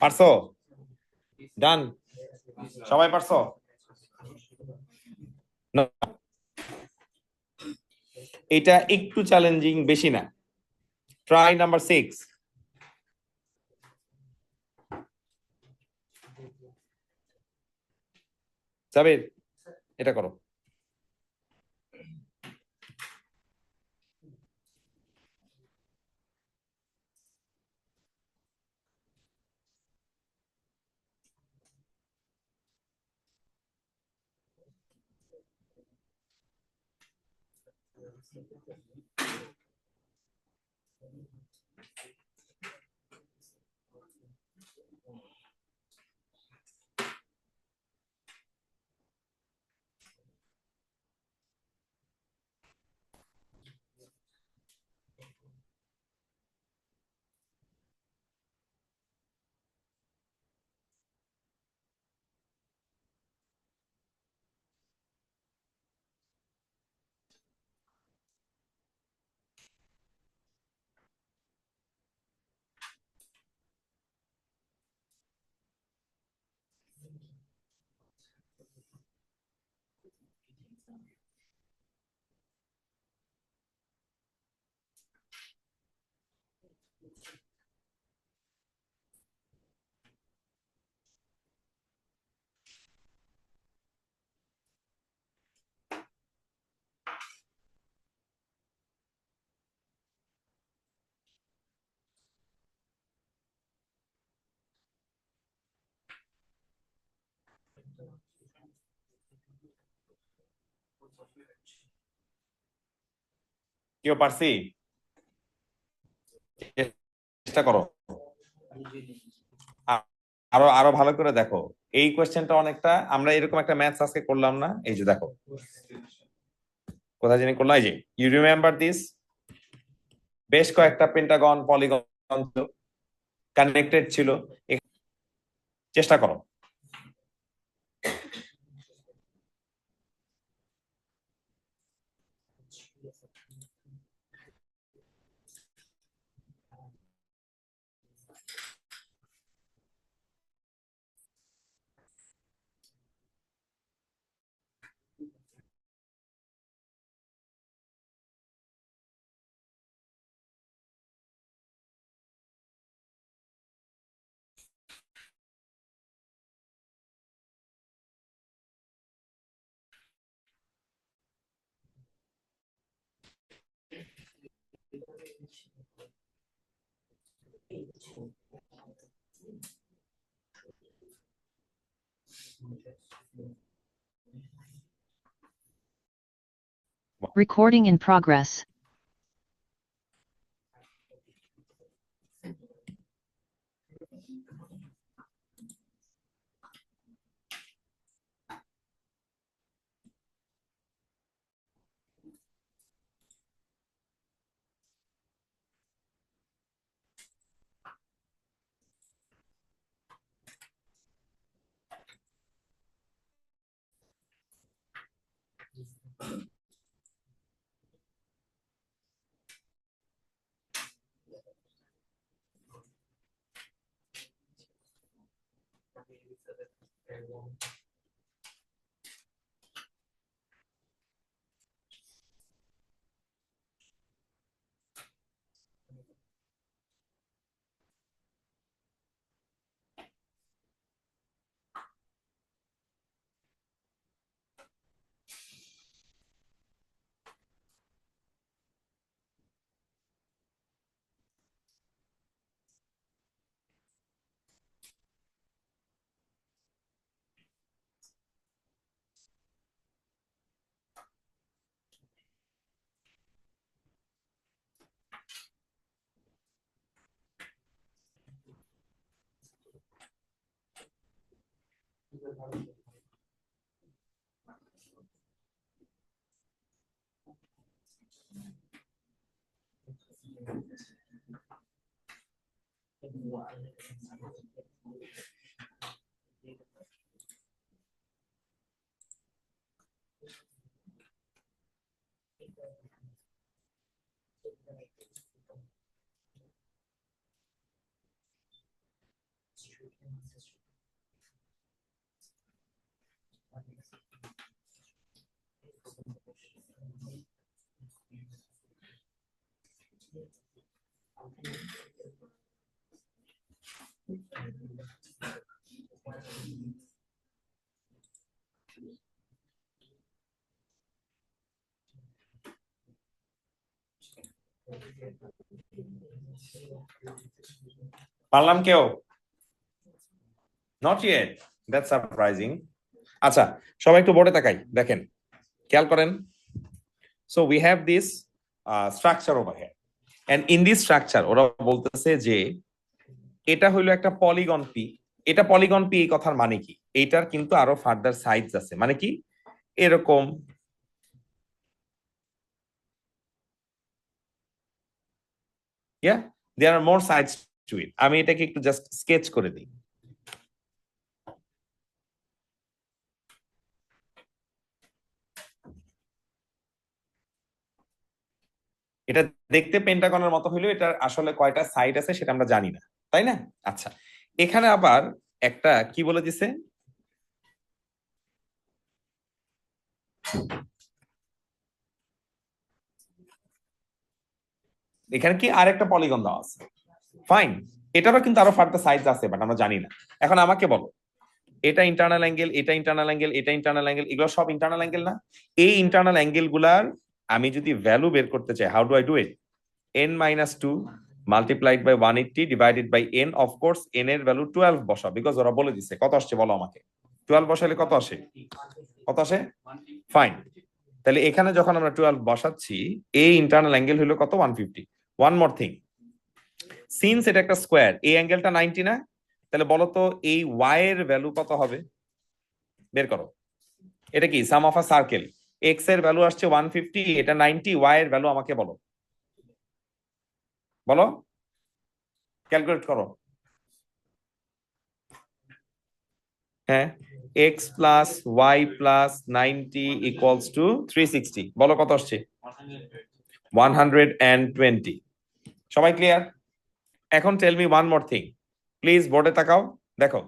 পারছো ডান সবাই পারছো না এটা একটু চ্যালেঞ্জিং বেশি না ট্রাই নাম্বার 6 সাবির এটা করো কেউ পারছি? চেষ্টা করো, আরো আরো ভালো করে দেখো। এই কোয়েশ্চেনটা অনেকটা আমরা এরকম একটা ম্যাথস আজকে করলাম না, এই যে দেখো কোথায় জানি করলাম, এই যে ইউ রিমেম্বার দিস, বেশ কয়েকটা পেন্টাগন পলিগন কানেক্টেড ছিল। চেষ্টা করো। Recording in progress. পারলাম কেউ? Not yet, that's surprising. আচ্ছা, সবাই একটু বোর্ডে তাকাই, দেখেন, খেয়াল করেন। So we have this structure over here, and in this structure ওরা বলতেছে যে এটা হইলো একটা পলিগন পি। এটা পলিগন পি, এই কথার মানে কি? এইটার কিন্তু আরো ফার্দার সাইডস আছে, মানে কি এরকম ইয়া, দেয়ার আর মোর সাইডস টু ইট। আমি এটাকে একটু জাস্ট স্কেচ করে দিই। এটা দেখতে পেন্টাগনের মতো হইলেও এটার আসলে কয়টা সাইড আছে সেটা আমরা জানি না, তাই না? আচ্ছা, এখানে আবার একটা কি বলে দিছে, এখানে কি আরেকটা পলিগন দেওয়া আছে, ফাইন। এটারও কিন্তু আরো ফার্দার সাইজ আছে, বাট আমরা জানি না। এখন আমাকে বলো, এটা ইন্টারনাল অ্যাঙ্গেল, এটা ইন্টারনাল অ্যাঙ্গেল, এটা ইন্টারনাল অ্যাঙ্গেল, এগুলো সব ইন্টারনাল অ্যাঙ্গেল না? এই ইন্টারনাল অ্যাঙ্গেল গুলার আমি যদি ভ্যালু বের করতে চাই, how do I do it? n-2 multiplied by 180 divided by n। Of course n এর ভ্যালু 12 বসা, বিকজ ওরা বলে দিছে। কত আসছে বলো আমাকে? 12 বসাইলে কত আসে? কত আসে? ফাইন। তাহলে এখানে যখন আমরা 12 বসাচ্ছি এই ইন্টারনাল অ্যাঙ্গেল হলো কত 150 ওয়ান মোর থিং সিন্স এটা একটা স্কোয়ার এই অ্যাঙ্গেলটা 90 না তাহলে বলো তো এই y এর ভ্যালু কত হবে বের করো এটা কি সাম অফ আ সার্কেল x এর ভ্যালু আসছে 150 এটা 90 y এর ভ্যালু আমাকে বলো বলো ক্যালকুলেট করো হ্যাঁ x plus y plus 90 equals to 360 বলো কত আসছে 120 সবাই ক্লিয়ার এখন tell me one more thing please বোর্ডে তাকাও দেখো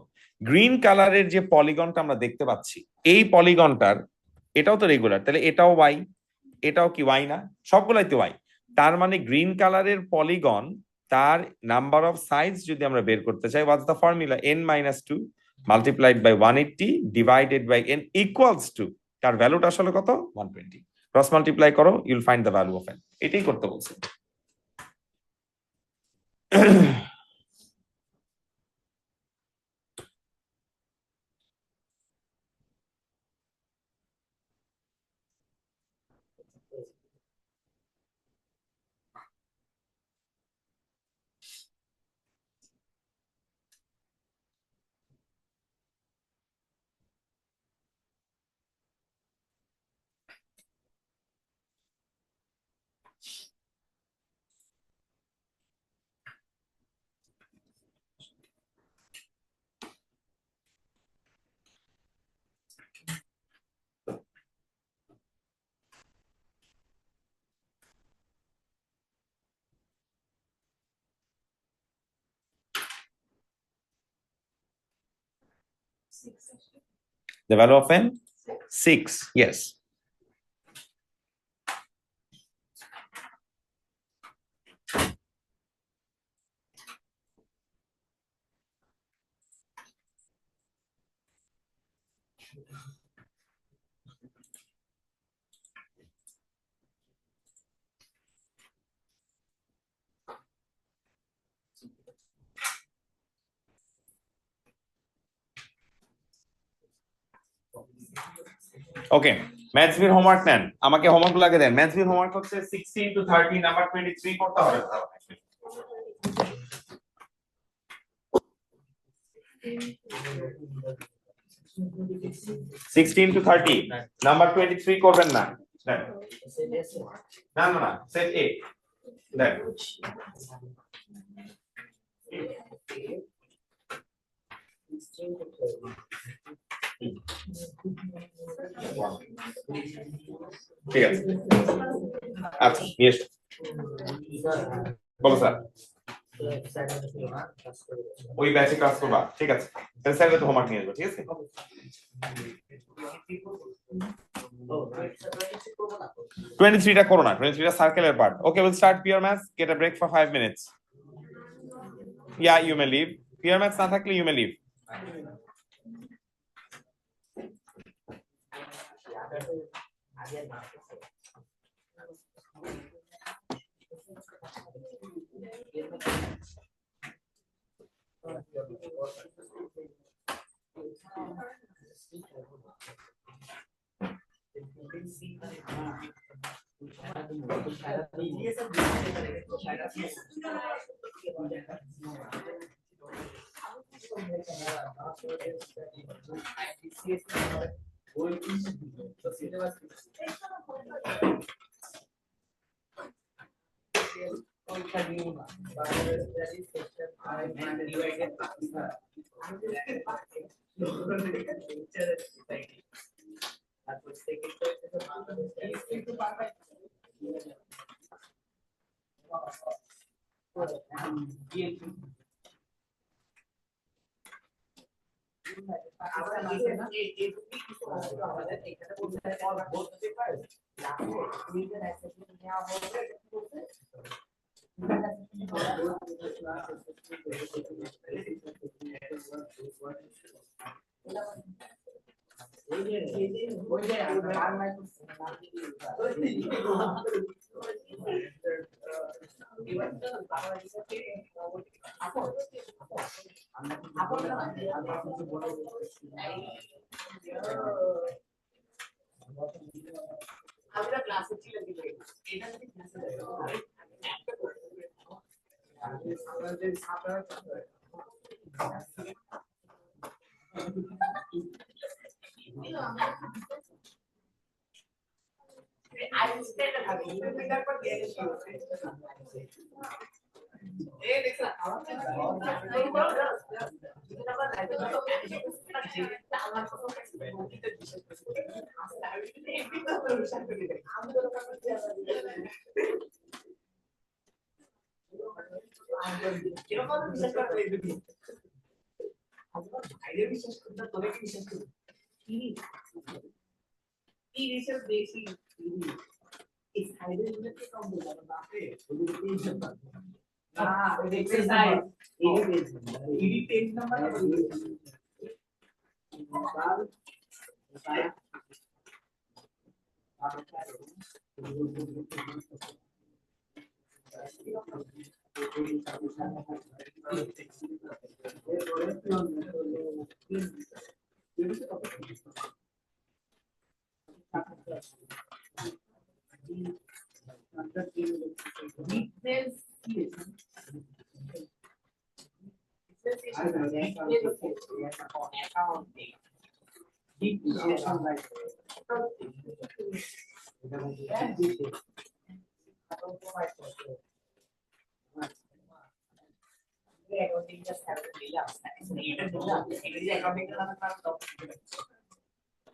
গ্রিন কালারের যে পলিগনটা আমরা দেখতে পাচ্ছি এই পলিগনটার এটাও তো রেগুলার তাহলে এটাও y এটাও কি y না সবগুলাই তো y তার মানে গ্রিন কালারের পলিগন তার নাম্বার অফ সাইজ যদি আমরা বের করতে চাই what's the formula n-2 multiplied by 180 divided by n equals to তার ভ্যালুটা আসলে কত 120 ক্রস মাল্টিপ্লাই করো ইউল find the value of n এটাই করতে বলছে The value of n 6 yes okay maths বির হোমওয়ার্ক নেন আমাকে হোমওয়ার্ক লাগে দেন ম্যাথস বির হোমওয়ার্ক হচ্ছে 16 to 30 নাম্বার 23 করতে হবে 16 to 30 নাম্বার 23 করবেন না দেন না না না সেট A দেন ঠিক আছে আচ্ছা নিয়ে এসো বলো স্যার ওই ব্যাচে ক্লাস করবা ঠিক আছে তাহলে স্যার তো হোমওয়ার্ক নিয়ে আসবে ঠিক আছে 23 টা করো না 23 টা সার্কেলের part okay will start pure maths get a break for 5 minutes ya you may leave pure maths না থাকলে ইউ মে লিভ এটা যদি ক্লাসে আমাদের support I understand that you will be there for the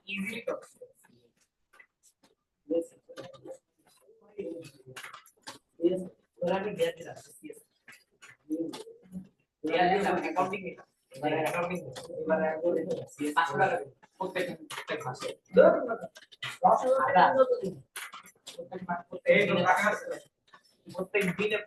easily talk. Yes. Yes. What are we getting at? Yes. Yeah, accounting. Accounting. Yes. প্রত্যেক মাসে প্রত্যেক দিনে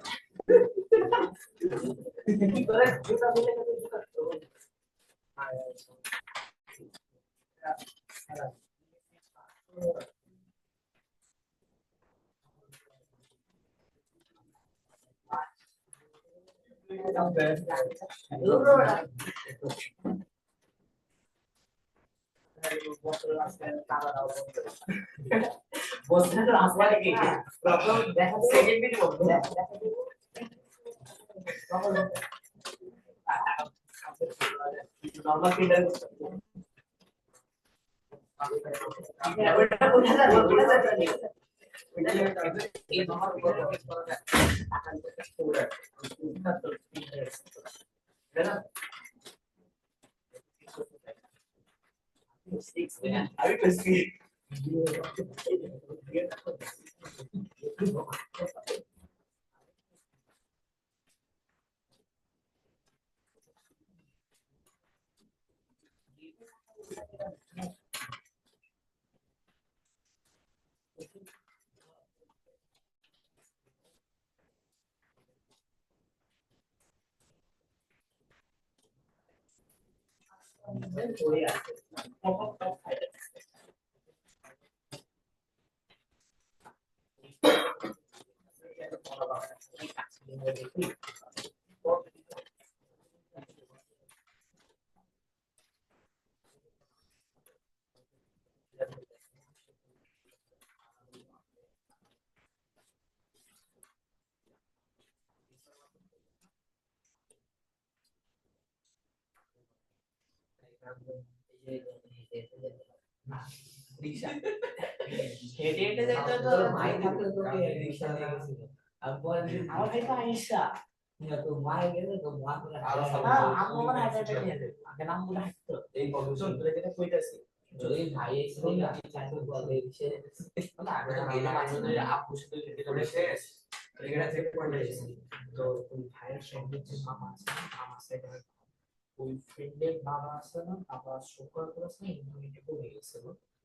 ওই ফ্রেন্ডের বাবা আছে না, বাবা শুক্র করেছে ইউনিটে পড়ে গেছিল,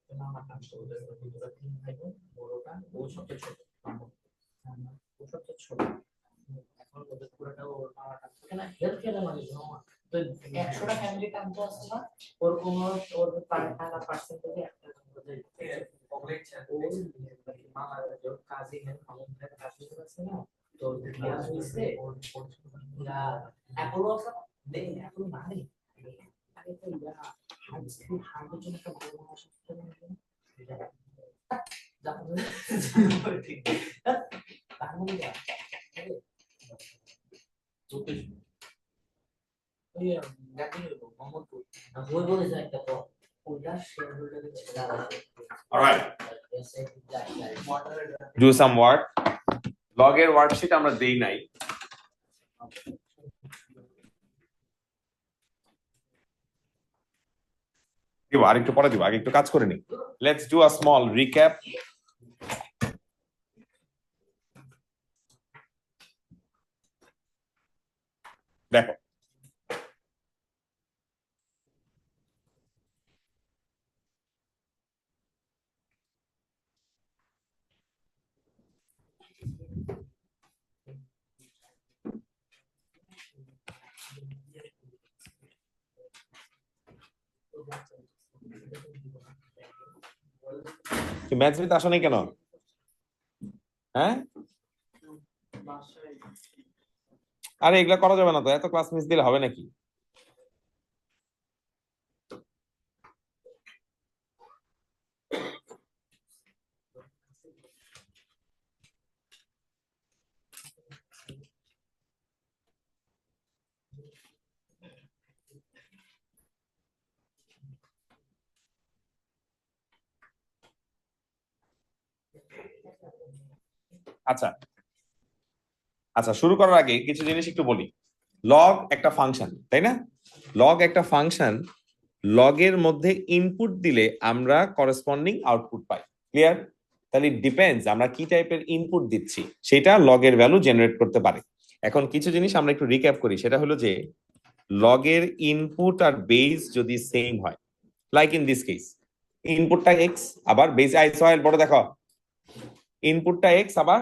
আমার নাম সৌদের ভিতরে তিন ভাই বোন, বড়টা ও সবচেয়ে ছোট, ও সবচেয়ে ছোট। এখন ওদের পুরোটা ওর বাবাটা এখানে হেল্প কেটে মানে তো 100টা ফ্যামিলি কামতে আসছে না, ওর কোনো ওর টাকা পার্সেন্টেজে একটা মামার কাজিন আমাদের কাজিন আছে না, তো বিয়া হইছে না অ্যাপোলো আছে দেখেন এখন মানে আরে তো ইয়া হার্টের জন্য একটা বড় সমস্যা ঠিক Alright. Do some work. Log এর ওয়ার্কশিট আমরা দেই নাই। দিব আরেকটু পরে দিব, আগে একটু কাজ করে নিই। Let's do a small recap. দেখো ম্যাথস বিতে আসো নাই কেন? হ্যাঁ, আরে এগুলা করা যাবে না তো, এত ক্লাস মিস দিলে হবে নাকি? আচ্ছা আচ্ছা, শুরু করার আগে কিছু জিনিস একটু বলি। লগ একটা ফাংশন, তাই না? লগ একটা ফাংশন, লগের মধ্যে ইনপুট দিলে আমরা করেসপন্ডিং আউটপুট পাই। ক্লিয়ার? তাহলে ডিপেন্ডস আমরা কি টাইপের ইনপুট দিচ্ছি সেটা লগের ভ্যালু জেনারেট করতে পারে। এখন কিছু জিনিস আমরা একটু রিক্যাপ করি, সেটা হলো যে লগের ইনপুট আর বেস যদি সেম হয়, লাইক ইন দিস কেস ইনপুটটা এক্স আবার বেস আইসোয়েল বড় দেখো, ইনপুটটা এক্স আবার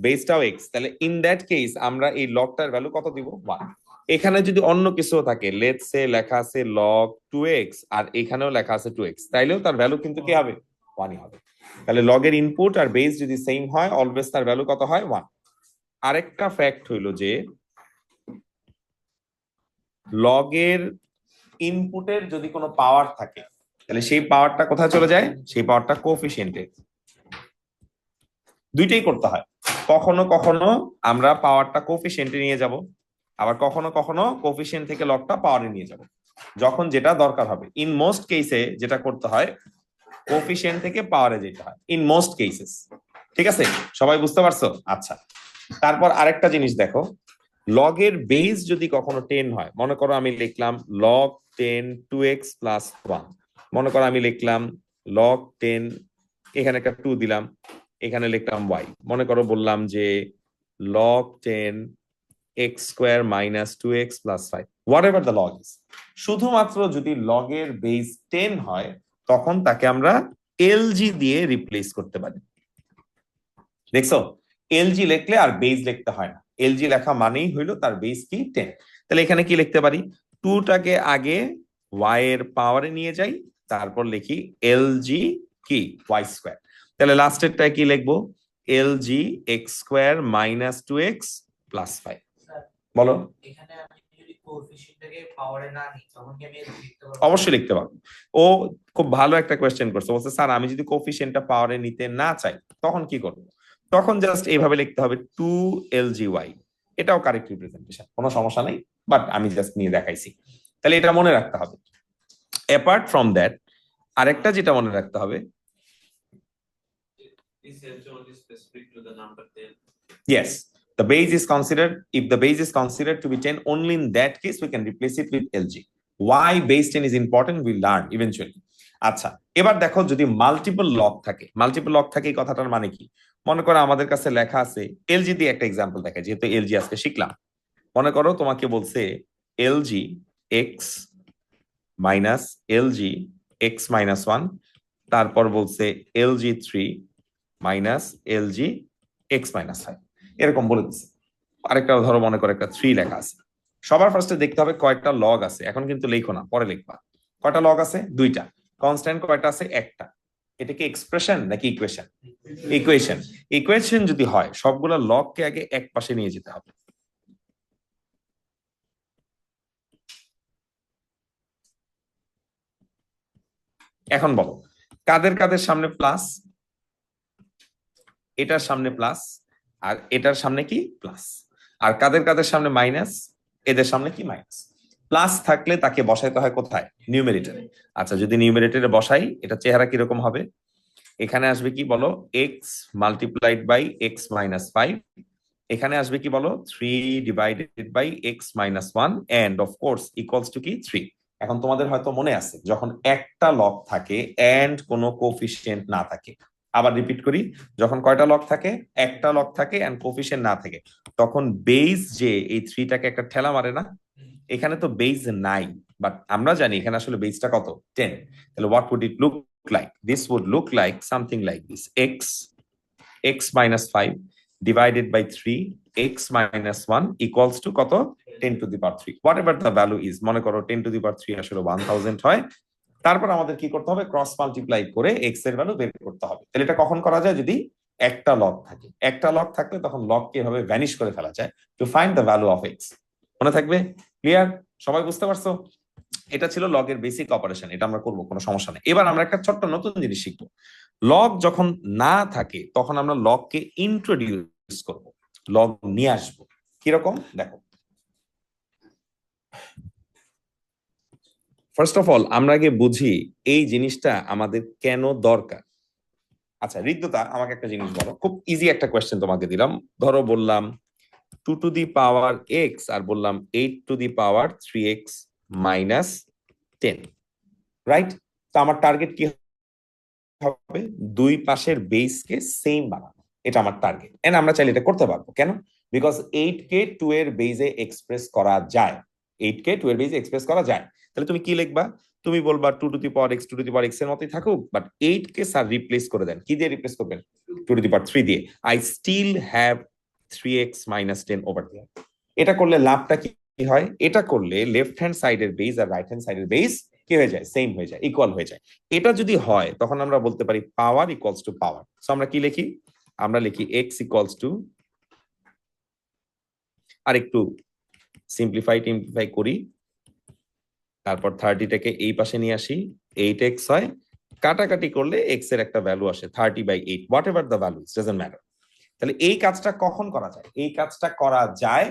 বেসটাও এক্স, তাহলে ইন দ্যাট কেস আমরা এই লগটার ভ্যালু কত দিব? 1। এখানে যদি অন্য কিছু থাকে, লেটস সে লেখা আছে log 2x আর এখানেও লেখা আছে 2x, তাইলেও তার ভ্যালু কিন্তু কি হবে? 1ই হবে। তাহলে লগের ইনপুট আর বেস যদি সেম হয়, অলওয়েজ তার ভ্যালু কত হয়? 1। আরেকটা ফ্যাক্ট হইলো যে লগের ইনপুটের যদি কোনো পাওয়ার থাকে, তাহলে সেই পাওয়ারটা কোথায় চলে যায়? সেই পাওয়ারটা কোএফিশিয়েন্টে। দুইটাই করতে হয়, কখনো কখনো আমরা পাওয়ারটা কোএফিশিয়েন্টে নিয়ে যাব, আবার কখনো কখনো কোএফিশিয়েন্ট থেকে লগটা পাওয়ারে নিয়ে যাব, যখন যেটা দরকার হবে। ইন মোস্ট কেসে যেটা করতে হয়, কোএফিশিয়েন্ট থেকে পাওয়ারে যেতে হয় ইন মোস্ট কেসেস। ঠিক আছে, সবাই বুঝতে পারছো? আচ্ছা, তারপর আরেকটা জিনিস দেখো, লগের বেস যদি কখনো 10 হয়, মনে করো আমি লিখলাম log 10 2x plus 1, মনে করো আমি লিখলাম log 10, এখানে একটা 2 দিলাম, এখানে লিখলাম y, মনে করো বললাম যে log 10 x square minus 2x plus 5, whatever the log is, শুধুমাত্র যদি লগের বেস 10 হয় তখন তাকে আমরা lg দিয়ে রিপ্লেস করতে পারি। দেখছো, lg লিখলে আর বেস লিখতে হয় না, lg লেখা মানেই হইলো তার বেস কি? 10। তাহলে এখানে কি লিখতে পারি? 2টাকে আগে y এর পাওয়ারে নিয়ে যাই, তারপর লিখি lg কি? y square. তাহলে লাস্টেরটা কি লিখবো? lg x square minus 2x plus 5। বলো, এখানে আমি যদি কোএফিশিয়েন্টটাকে পাওয়ারে না নিই তখন কি আমি লিখতে পারবো? অবশ্যই লিখতে পারবো। ও খুব ভালো একটা কোয়েশ্চেন করছে, বলছে স্যার আমি যদি কোএফিশিয়েন্টটা পাওয়ারে নিতে না চাই তখন কি করব? তখন জাস্ট এইভাবে লিখতে হবে 2lgy, এটাও কারেক্ট রিপ্রেজেন্টেশন, কোনো সমস্যা নেই, বাট আমি জাস্ট নিয়ে দেখাইছি। তাহলে এটা মনে রাখতে হবে। অ্যাপার্ট ফ্রম দ্যাট আরেকটা যেটা মনে রাখতে হবে, Is lg only specific to the number 10? yes, the base is considered, if the base is considered to be 10, only in that case we can replace it with lg. Why base 10 is important we learn eventually. আচ্ছা, এবার দেখো যদি multiple log থাকে, multiple log থাকে এই কথাটার মানে কি? মনে করো আমাদের কাছে লেখা আছে, lg দিয়ে একটা एग्जांपल দেখাই, যেহেতু lg আজকে শিখলাম। মনে করো তোমাকে বলছে lg x minus lg x minus 1, তারপর বলছে lg 3 minus lg x minus 5, এরকম বলে দিচ্ছে। আরেকটা ধরো মনে করো একটা 3 লেখা আছে, সবার ফার্স্টে দেখতে হবে কয়টা লগ আছে, এখন কিন্তু লেখো না, পরে লিখবা। কয়টা লগ আছে? 2টা। কনস্ট্যান্ট কয়টা আছে? একটা। এটা কি এক্সপ্রেশন নাকি ইকুয়েশন? ইকুয়েশন। ইকুয়েশন যদি হয় সবগুলা লগকে আগে এক পাশে নিয়ে যেতে হবে। এখন বলো কাদের কাদের সামনে প্লাস? এটার সামনে প্লাস আর এটার সামনে কি? প্লাস। আর কাদের কাদের সামনে মাইনাস? এদের সামনে কি? মাইনাস। প্লাস থাকলে তাকে বসাইতে হয় কোথায়? নিউমেরেটরে। আচ্ছা, যদি নিউমেরেটরে বসাই, এটা চেহারা কিরকম হবে? এখানে আসবে কি বলো? X multiplied by X minus 5। এখানে আসবে কি বলো? 3 divided by X minus 1 and of course equals to কি 3। এখন তোমাদের হয়তো মনে আছে, যখন একটা লগ থাকে এন্ড কোনো কোফিশিয়েন্ট না থাকে, আবার রিপিট করি, যখন কয়টা লগ থাকে? একটা লগ থাকে এন্ড কোফিশিয়েন্ট না থাকে, তখন বেস যে এই 3টাকে একটা ঠেলা মারে না? এখানে তো বেস নাই, বাট আমরা জানি এখানে আসলে বেসটা কত? 10। তাহলে what would it look like? This would look like something like this: x minus 5 divided by 3 x minus 1 equals to কত? 10 to the power 3, whatever the value is। মনে করো 10 to the power 3 আসলে 1000 হয়। তারপর আমাদের কি করতে হবে? ক্রস মাল্টিপ্লাই করে x এর ভ্যালু বের করতে হবে। তাহলে এটা কখন করা যায়? যদি একটা লগ থাকে। একটা লগ থাকলে তখন লগকে এভাবে ভ্যানিশ করে ফেলা যায় to find the value of x। মনে থাকবে? ক্লিয়ার? সবাই বুঝতে পারছো? এটা ছিল লগের বেসিক অপারেশন, এটা আমরা করব, কোনো সমস্যা নেই। এবার আমরা একটা ছোট্ট নতুন জিনিস শিখবো। লগ যখন না থাকে তখন আমরা লগকে ইন্ট্রোডিউস করব, লগ নিয়ে আসবো। কিরকম? দেখো, ফার্স্ট অফ অল আমরা আগে বুঝি এই জিনিসটা আমাদের কেন দরকার। আচ্ছা ঋদ্ধতা, আমাকে একটা জিনিস বলো, খুব ইজি একটা কোয়েশ্চেন তোমাকে দিলাম। ধরো বললাম 2 টু দি পাওয়ার x আর বললাম 8 to the power 3x minus 10, right? তো আমার টার্গেট কি হবে? দুই পাশের বেসকে সেম বানানো, এটা আমার টার্গেট। এন্ড আমরা চাইলে এটা করতে পারবো। কেন? বিকজ 8 কে 2 এর বেসে এক্সপ্রেস করা যায়। 8 কে 2 এর বেসে এক্সপ্রেস করা যায়। তাহলে তুমি কি লিখবা? তুমি বলবা 2 to the power x 2 to the power x এর মতই থাকুক, বাট 8 কে স্যার রিপ্লেস করে দেন। কি দিয়ে রিপ্লেস করবেন? 2 টু দি পাওয়ার 3 দিয়ে। I still have 3x minus 10 over there. এটা করলে লাভটা কি হয়? এটা করলে লেফট হ্যান্ড সাইডের বেস আর রাইট হ্যান্ড সাইডের বেস কি হয়ে যায়? সেম হয়ে যায়, ইকুয়াল হয়ে যায়। এটা যদি হয় তখন আমরা বলতে পারি পাওয়ার ইকুয়ালস টু পাওয়ার। সো আমরা কি লিখি? আমরা লিখি x ইকুয়ালস টু, আর একটু সিম্পলিফাই করি, তারপর 30টাকে এই পাশে নিয়ে আসি, 8x হয়, কাটাকাটি করলে x এর একটা ভ্যালু আসে 30/8, what ever the value doesn't matter. তাহলে এই কাজটা কখন করা যায়? এই কাজটা করা যায়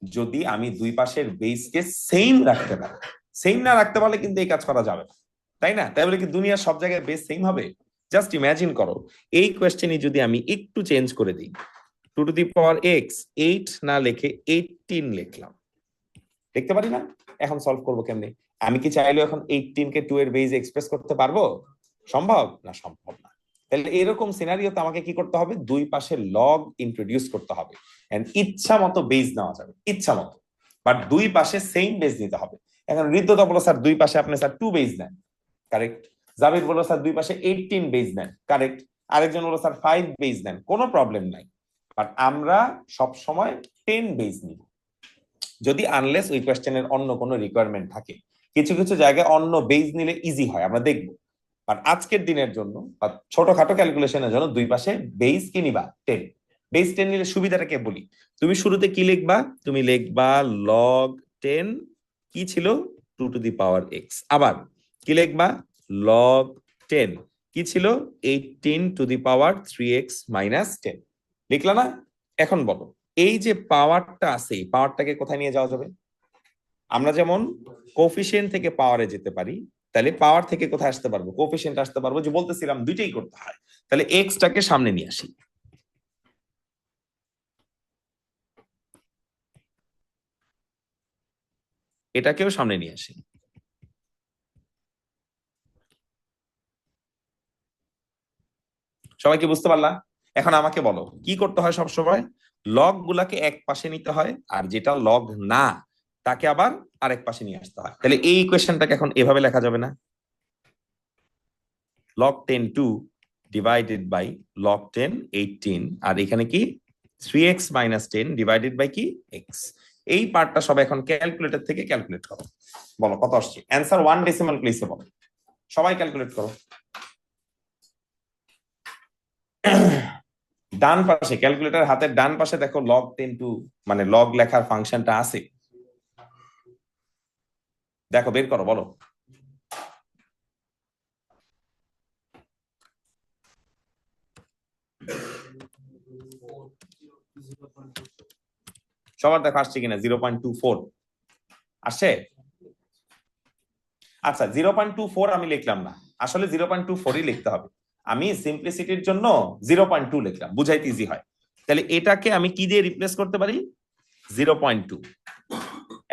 যদি আমি দুই পাশের বেসকে সেম রাখতে পারি। সেম না রাখতে পারলে কিন্তু এই কাজ করা যাবে না, তাই না? তাই বলে কি দুনিয়ার সব জায়গায় বেস সেম হবে? জাস্ট ইমাজিন করো, এই কোয়েশ্চেনে যদি আমি একটু চেঞ্জ করে দিই, 2 টু দি পাওয়ার x 8 না লিখে 18 লিখলাম, দেখতে পারি না? এখন সলভ করবো কেমনে? আমি কি চাইলে এখন 18 কে 2 এর বেসে এক্সপ্রেস করতে পারবো? সম্ভব না, সম্ভব না। তাহলে এরকম সিনারিওতে আমাকে কি করতে হবে? দুই পাশে লগ ইন্ট্রোডিউস করতে হবে, এন্ড ইচ্ছা মতো বেস নেওয়া যাবে, ইচ্ছা মতো, বাট দুই পাশে সেম বেস নিতে হবে। এখন ঋদ্ধতা বলো স্যার দুই পাশে আপনি স্যার 2 বেস নেন, কারেক্ট। জাবির বলো স্যার দুই পাশে 18 বেস নেন, কারেক্ট। আরেকজন বলো স্যার 5 বেস নেন, কোনো প্রবলেম নাই। বাট আমরা সব সময় 10 বেস নিব, যদি আনলেস ওই কোয়েশ্চেনের অন্য কোনো রিকোয়ারমেন্ট থাকে। কিছু কিছু জায়গায় অন্য বেস নিলে ইজি হয়, আমরা দেখবো। আর আজকের দিনের জন্য বা ছোটখাটো ক্যালকুলেশনের জন্য দুই পাশে বেস কি নিবা? 10। বেস 10 নিলে সুবিধাটাকে বলি। তুমি শুরুতে কি লিখবা? তুমি লিখবা লগ 10 কি ছিল? 2 টু দি পাওয়ার x। আবার কি লিখবা? লগ 10 কি ছিল? 18 to the power 3x minus 10। লিখলা না? এখন বলো, এই যে পাওয়ারটা আছে, এই পাওয়ারটাকে কোথায় নিয়ে যাওয়া যাবে? আমরা যেমন কোফিশিয়েন্ট থেকে পাওয়ারে যেতে পারি, তাহলে পাওয়ার থেকে কোথায় আসতে পারবো? কোফিশিয়েন্ট আসতে পারবো। যে বলতেছিলাম দুইটাই করতে হয়। তাহলে এক্সটাকে সামনে নিয়ে আসি, এটাকেও সামনে নিয়ে আসি। সবাই কি বুঝতে পারলা? এখন আমাকে বলো কি করতে হয়? সব সময় লগ গুলাকে এক পাশে নিতে হয়, আর যেটা লগ না তাকে আবার আরেক পাশে নিয়ে আসতে হয়। তাহলে এই ইকুয়েশনটাকে এখন এভাবে লেখা যাবে না? log 10 2 divided by log 10 18, আর এখানে কি 3x minus 10 divided by কি x। এই পার্টটা সবাই এখন ক্যালকুলেটর থেকে ক্যালকুলেট করো। বলো কত আসছে অ্যান্সার? 1 ডেসিমাল প্লেসে বলো, সবাই ক্যালকুলেট করো। ডান পাশে ক্যালকুলেটর হাতের ডান পাশে দেখো log 10 2 মানে লগ লেখার ফাংশনটা আছে, দেখো বের করো, বলো। সবার দেখো আসছে কিনা? 0.24 আসছে? আচ্ছা 0.24 আমি লিখলাম না, আসলে 0.24ই লিখতে হবে। আমি সিম্পলিসিটির জন্য 0.2 লিখলাম, বুঝাইতে ইজি হয়। তাহলে এটাকে আমি কি দিয়ে রিপ্লেস করতে পারি? 0.2।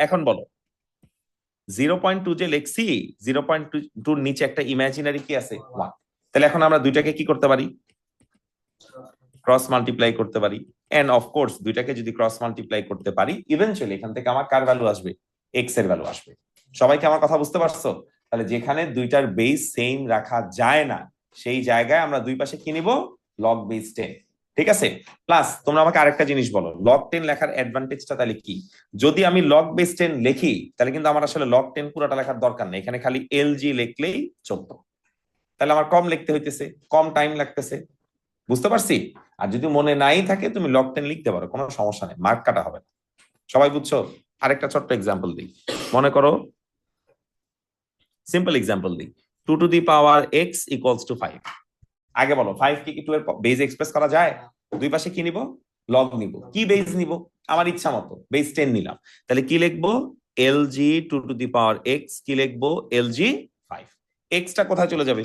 এখন বলো 0.2 যে লিখছি, 0.2 নিচে একটা ইমাজিনারি কি আছে? 1। তাহলে এখন আমরা দুইটাকে কি করতে পারি? ক্রস মাল্টিপ্লাই করতে পারি। এন্ড অফ কোর্স দুইটাকে যদি ক্রস মাল্টিপ্লাই করতে পারি, ইভেনচুয়ালি এখান থেকে আমার কার ভ্যালু আসবে? এক্স এর ভ্যালু আসবে। সবাইকে আমার কথা বুঝতে পারছো? তাহলে যেখানে দুইটার বেস সেম রাখা যায় না, সেই জায়গায় আমরা দুই পাশে কি নিব? Log base 10। ঠিক আছে? প্লাস তোমরা আমাকে আরেকটা জিনিস বলো, লগ 10 লেখার অ্যাডভান্টেজটা তাহলে কি? যদি আমি লগ বেস 10 লিখি, তাহলে কিন্তু আমার আসলে লগ 10 পুরোটা লেখার দরকার নেই, এখানে খালি এলজি লিখলেই চলতো। তাহলে আমার কম লিখতে হইতেছে, কম টাইম লাগতেছে। বুঝতে পারছি? আর যদি মনে নাই থাকে তুমি লগ 10 লিখতে পারো, কোনো সমস্যা নেই, মার্ক কাটা হবে না। সবাই বুঝছো? আরেকটা ছোট্ট এক্সাম্পল দিই। মনে করো, সিম্পল এক্সাম্পল দিই, 2 to the power x equals to 5। আগে বলো 5 কে কি 2 এর বেজ এক্সপ্রেস করা যায়? দুই পাশে কি নিব? লগ নিব। কি বেজ নিব? আমার ইচ্ছা মতো বেজ 10 নিলাম। তাহলে কি লিখবো? LG 2 to the power x, কি লিখবো? এলজি 5। এক্সটা কোথায় চলে যাবে?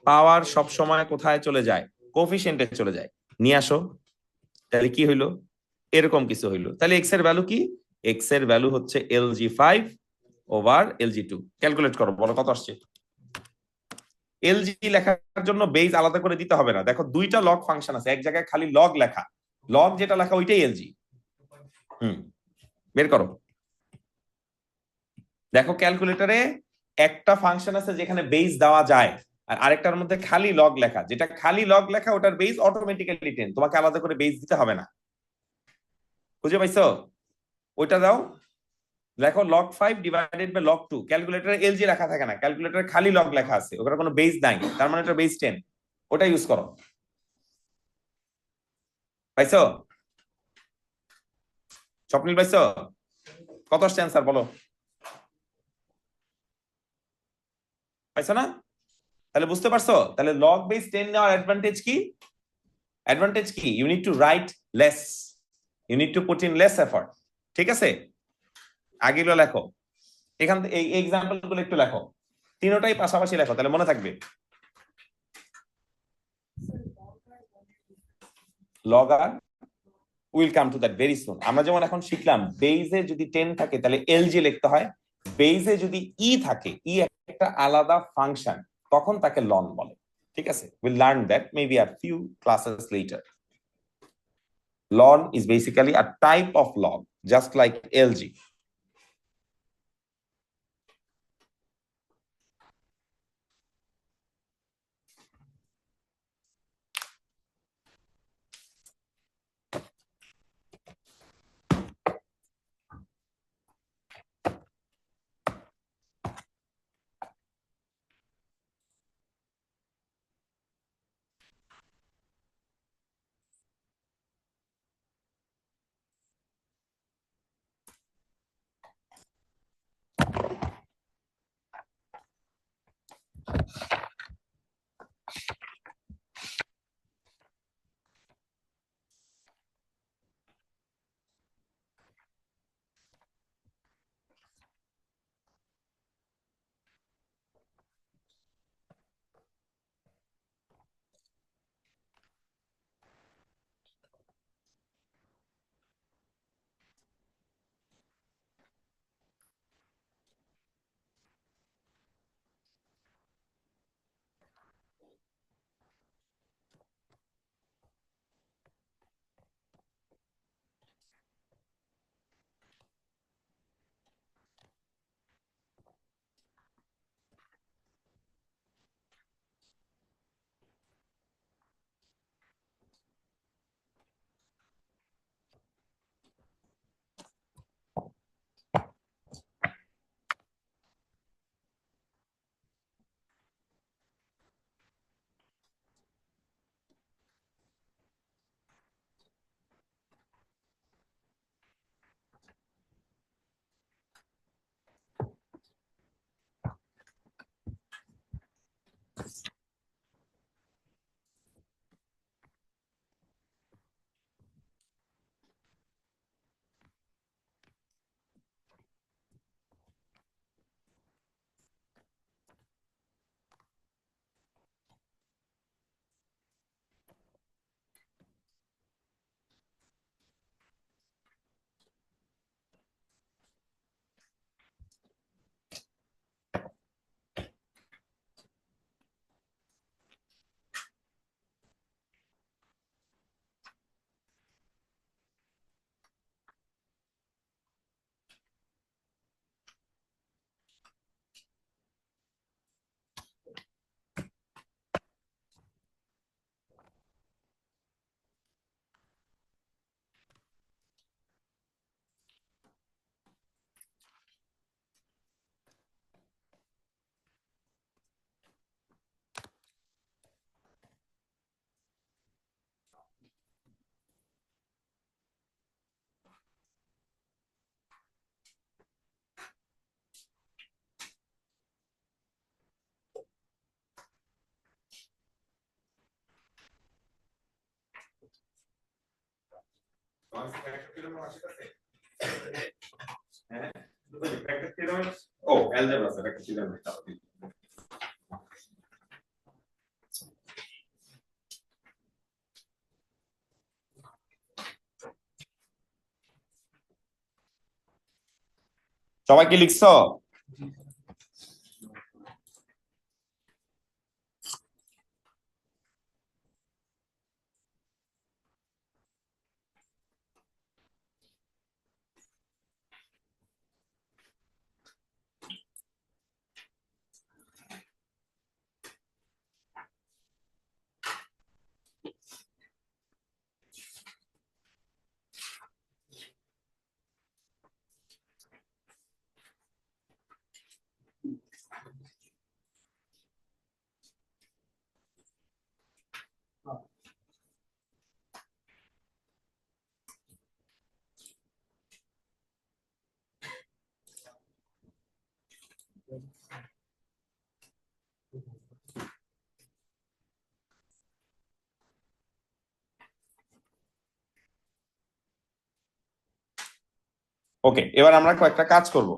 পাওয়ার সব সময় কোথায় চলে যায়? কোফিশিয়েন্টে চলে যায়। নিয়ে আসো। তাহলে কি হইলো? এরকম কিছু হইলো। তাহলে এক্স এর ভ্যালু কি? এক্স এর ভ্যালু হচ্ছে এলজি 5 ওভার এলজি 2। ক্যালকুলেট করো, বলো কত আসছে। এলজি লেখার জন্য বেজ আলাদা করে দিতে হবে না। দেখো দুইটা লগ ফাংশন আছে, এক জায়গায় খালি লগ লেখা, লগ যেটা লেখা ওইটাই এলজি। বের করো। দেখো ক্যালকুলেটরে একটা ফাংশন আছে যেখানে বেজ দেওয়া যায়, আর আরেকটার মধ্যে খালি লগ লেখা। যেটা খালি লগ লেখা ওটার বেজ অটোমেটিক্যালি 10, তোমাকে আলাদা করে বেজ দিতে হবে না। বুঝে পাইছো? ওইটা দাও, লেখো log 5 ডিভাইডেড বাই log 2। ক্যালকুলেটরে এলজি লেখা থাকে না, ক্যালকুলেটরে খালি লগ লেখা আছে, ওটার কোনো বেস নাই, তার মানে এটা বেস 10। ওটা ইউজ করো। পাইছো? স্বপ্নিল পাইছো? কত আসছে অ্যান্সার বলো? পাইছো না? তাহলে বুঝতে পারছো? তাহলে লগ বেস 10 নেওয়ার অ্যাডভান্টেজ কি? অ্যাডভান্টেজ কি? You need to write less, you need to put in less effort. ঠিক আছে? আগেগুলো লেখো, এখান থেকে এই এক্সাম্পল গুলো একটু লেখো, তিনোটাই পাশাপাশি লেখো, তাহলে মনে থাকবে। লগ আর will come to that very soon. আমরা যেমন এখন শিখলাম বেইজে যদি 10 থাকে তাহলে এলজি লিখতে হয়, বেইজে যদি ই থাকে, ই একটা আলাদা ফাংশন, তখন তাকে লন বলে। ঠিক আছে? Will learn that maybe a few classes later. Ln is basically a type of log, just like LG. ও অ্যালজেব্রা স্যার একটা ছিল না সবাই কি লিখছো ওকে এবার আমরা কয়েকটা কাজ করব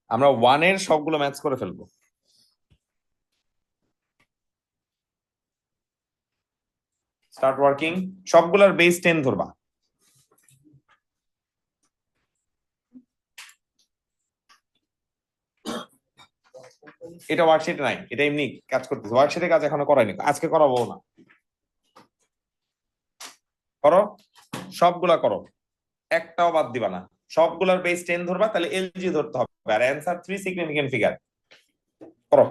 আমরা 1 এর সবগুলো ম্যাচ করে ফেলবো স্টার্ট ওয়ার্কিং সবগুলোর বেস 10 ধরবা এটা ওয়ার্কশিট নাই এটা এমনি কাজ করতেছে ওয়ার্কশিটের কাজ এখনো করাইনি আজকে করাবো না করো সবগুলা করো একটাও বাদ দিবা না সবগুলোর বেস 10 ধরবা তাহলে এলজি ধরতে হবে আর অ্যানসার 3 সিগনিফিকেন্ট ফিগার করো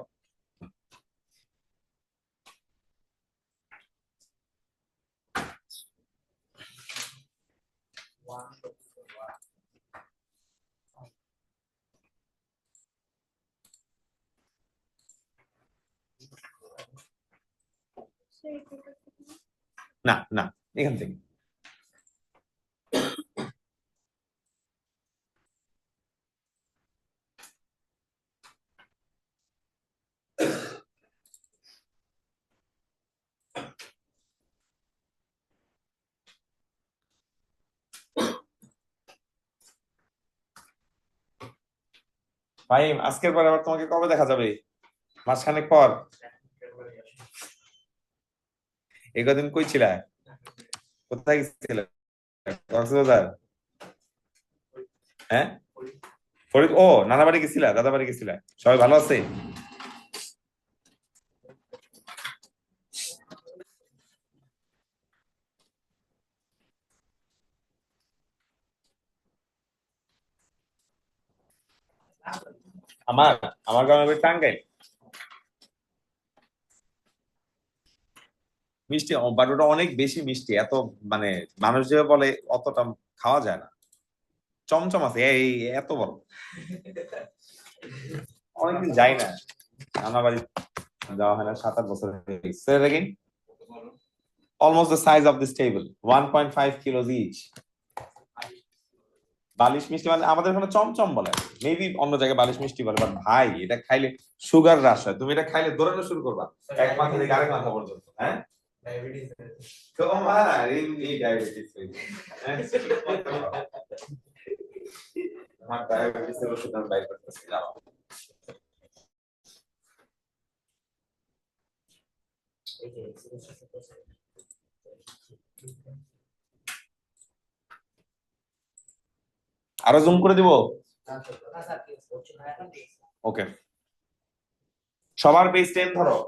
না না এখান থেকে ভাই আজকের পর আবার তোমাকে কবে দেখা যাবে মাসখানেক পর এই কদিন কই ছিলা কোথায় গেছিলে কক্সবাজার হ্যাঁ ফরিদ ও নানা বাড়ি গেছিলা দাদা বাড়ি গেছিলা সবাই ভালো আছে আমার আমার গ্রামের বাড়ি টাঙ্গাইল মিষ্টি বাট ওটা অনেক বেশি মিষ্টি এত মানে মানুষ যে বলে অতটা খাওয়া যায় না চমচম আছে এই এত বড় অনেকদিন যাই না নানা বাড়ি যাওয়া হয় না 7-8 বছর almost the size of this table 1.5 kilos each বালিশ মিষ্টি মানে আমাদের এখানে চমচম বলে মেবি অন্য জায়গায় বালিশ মিষ্টি বলে বাট ভাই এটা খাইলে সুগার হ্রাস হয় তুমি এটা খাইলে দৌড়ানো শুরু করবা এক মাথা থেকে আরেক মাথা পর্যন্ত হ্যাঁ ডায়াবেটিস তোমার এমনি ডায়াবেটিস হয়েছে আমার ডায়াবেটিস এর ওষুধ আমি বাইর করতেছি যাও আরো জুম করে দিব না স্যার ঠিক আছে করছি না এখন ঠিক আছে ওকে সবার বেস 10 ধরো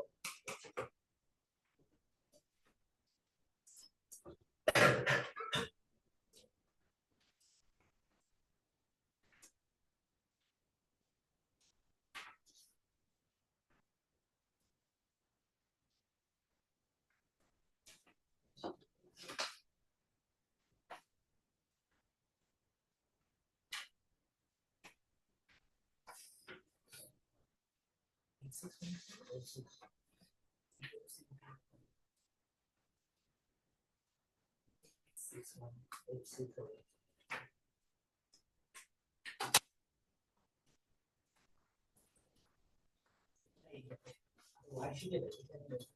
Why should it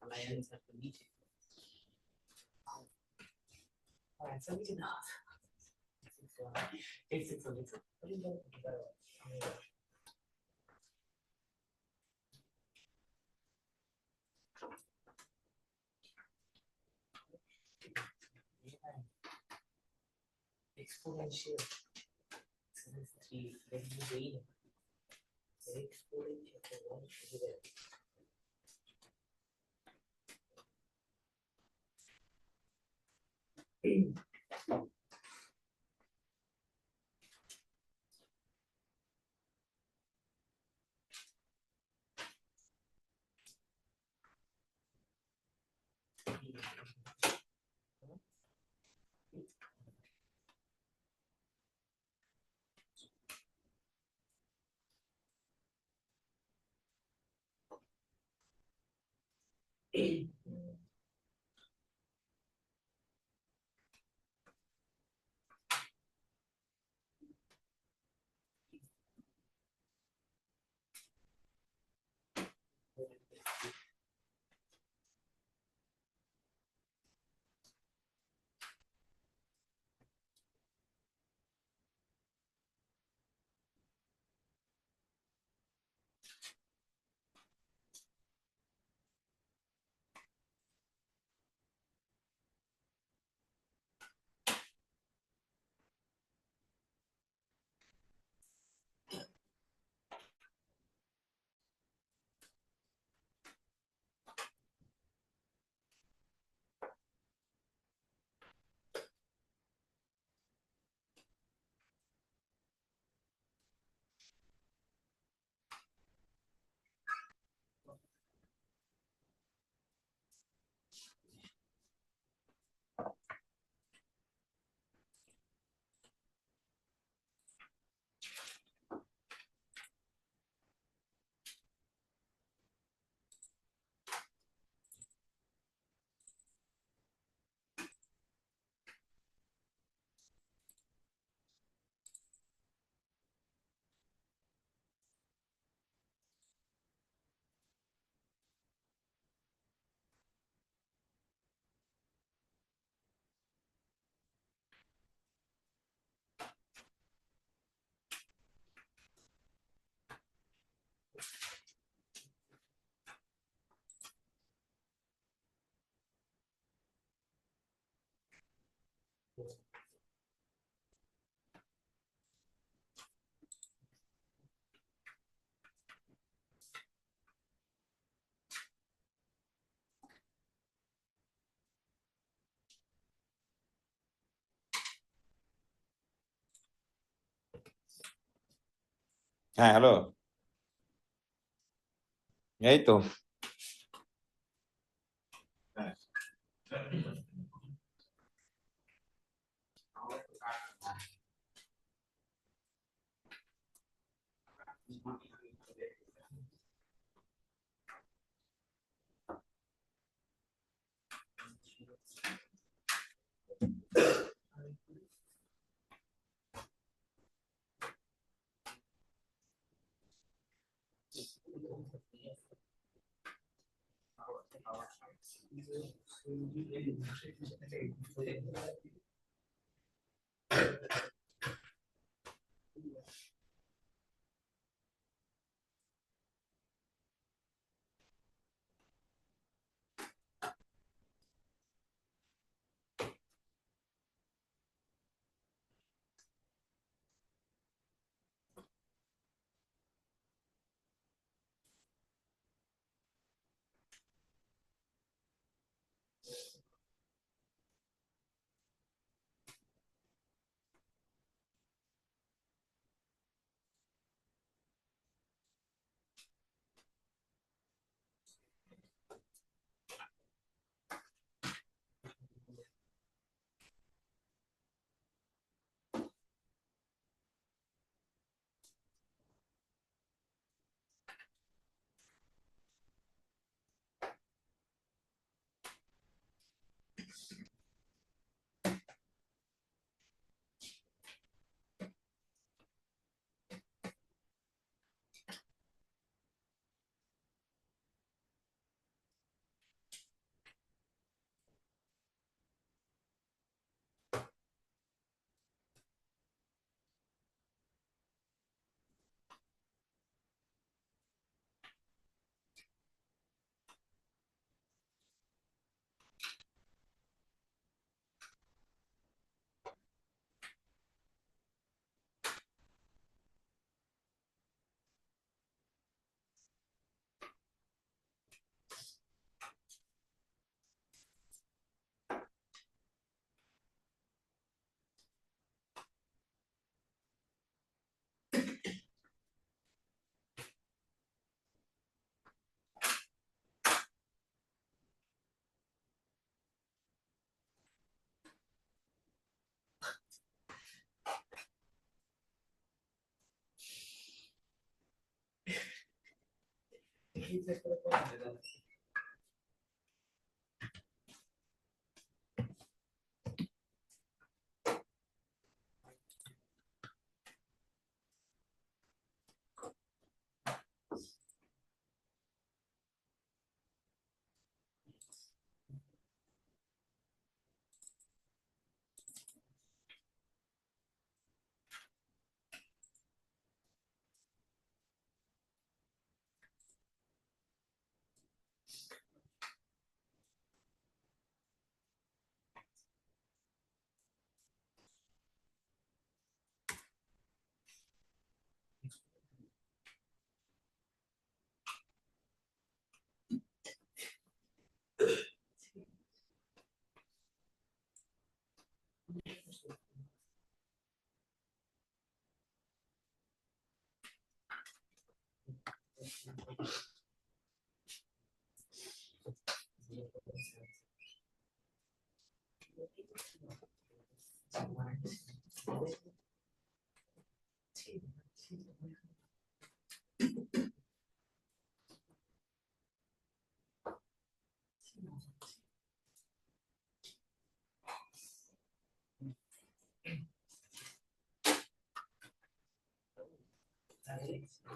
alliance at the meeting? Alright, so we did not. It's exponential. So that's 3, then you gain exponential for 1 should be there. হ্যাঁ হ্যালো এই তো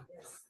Yes.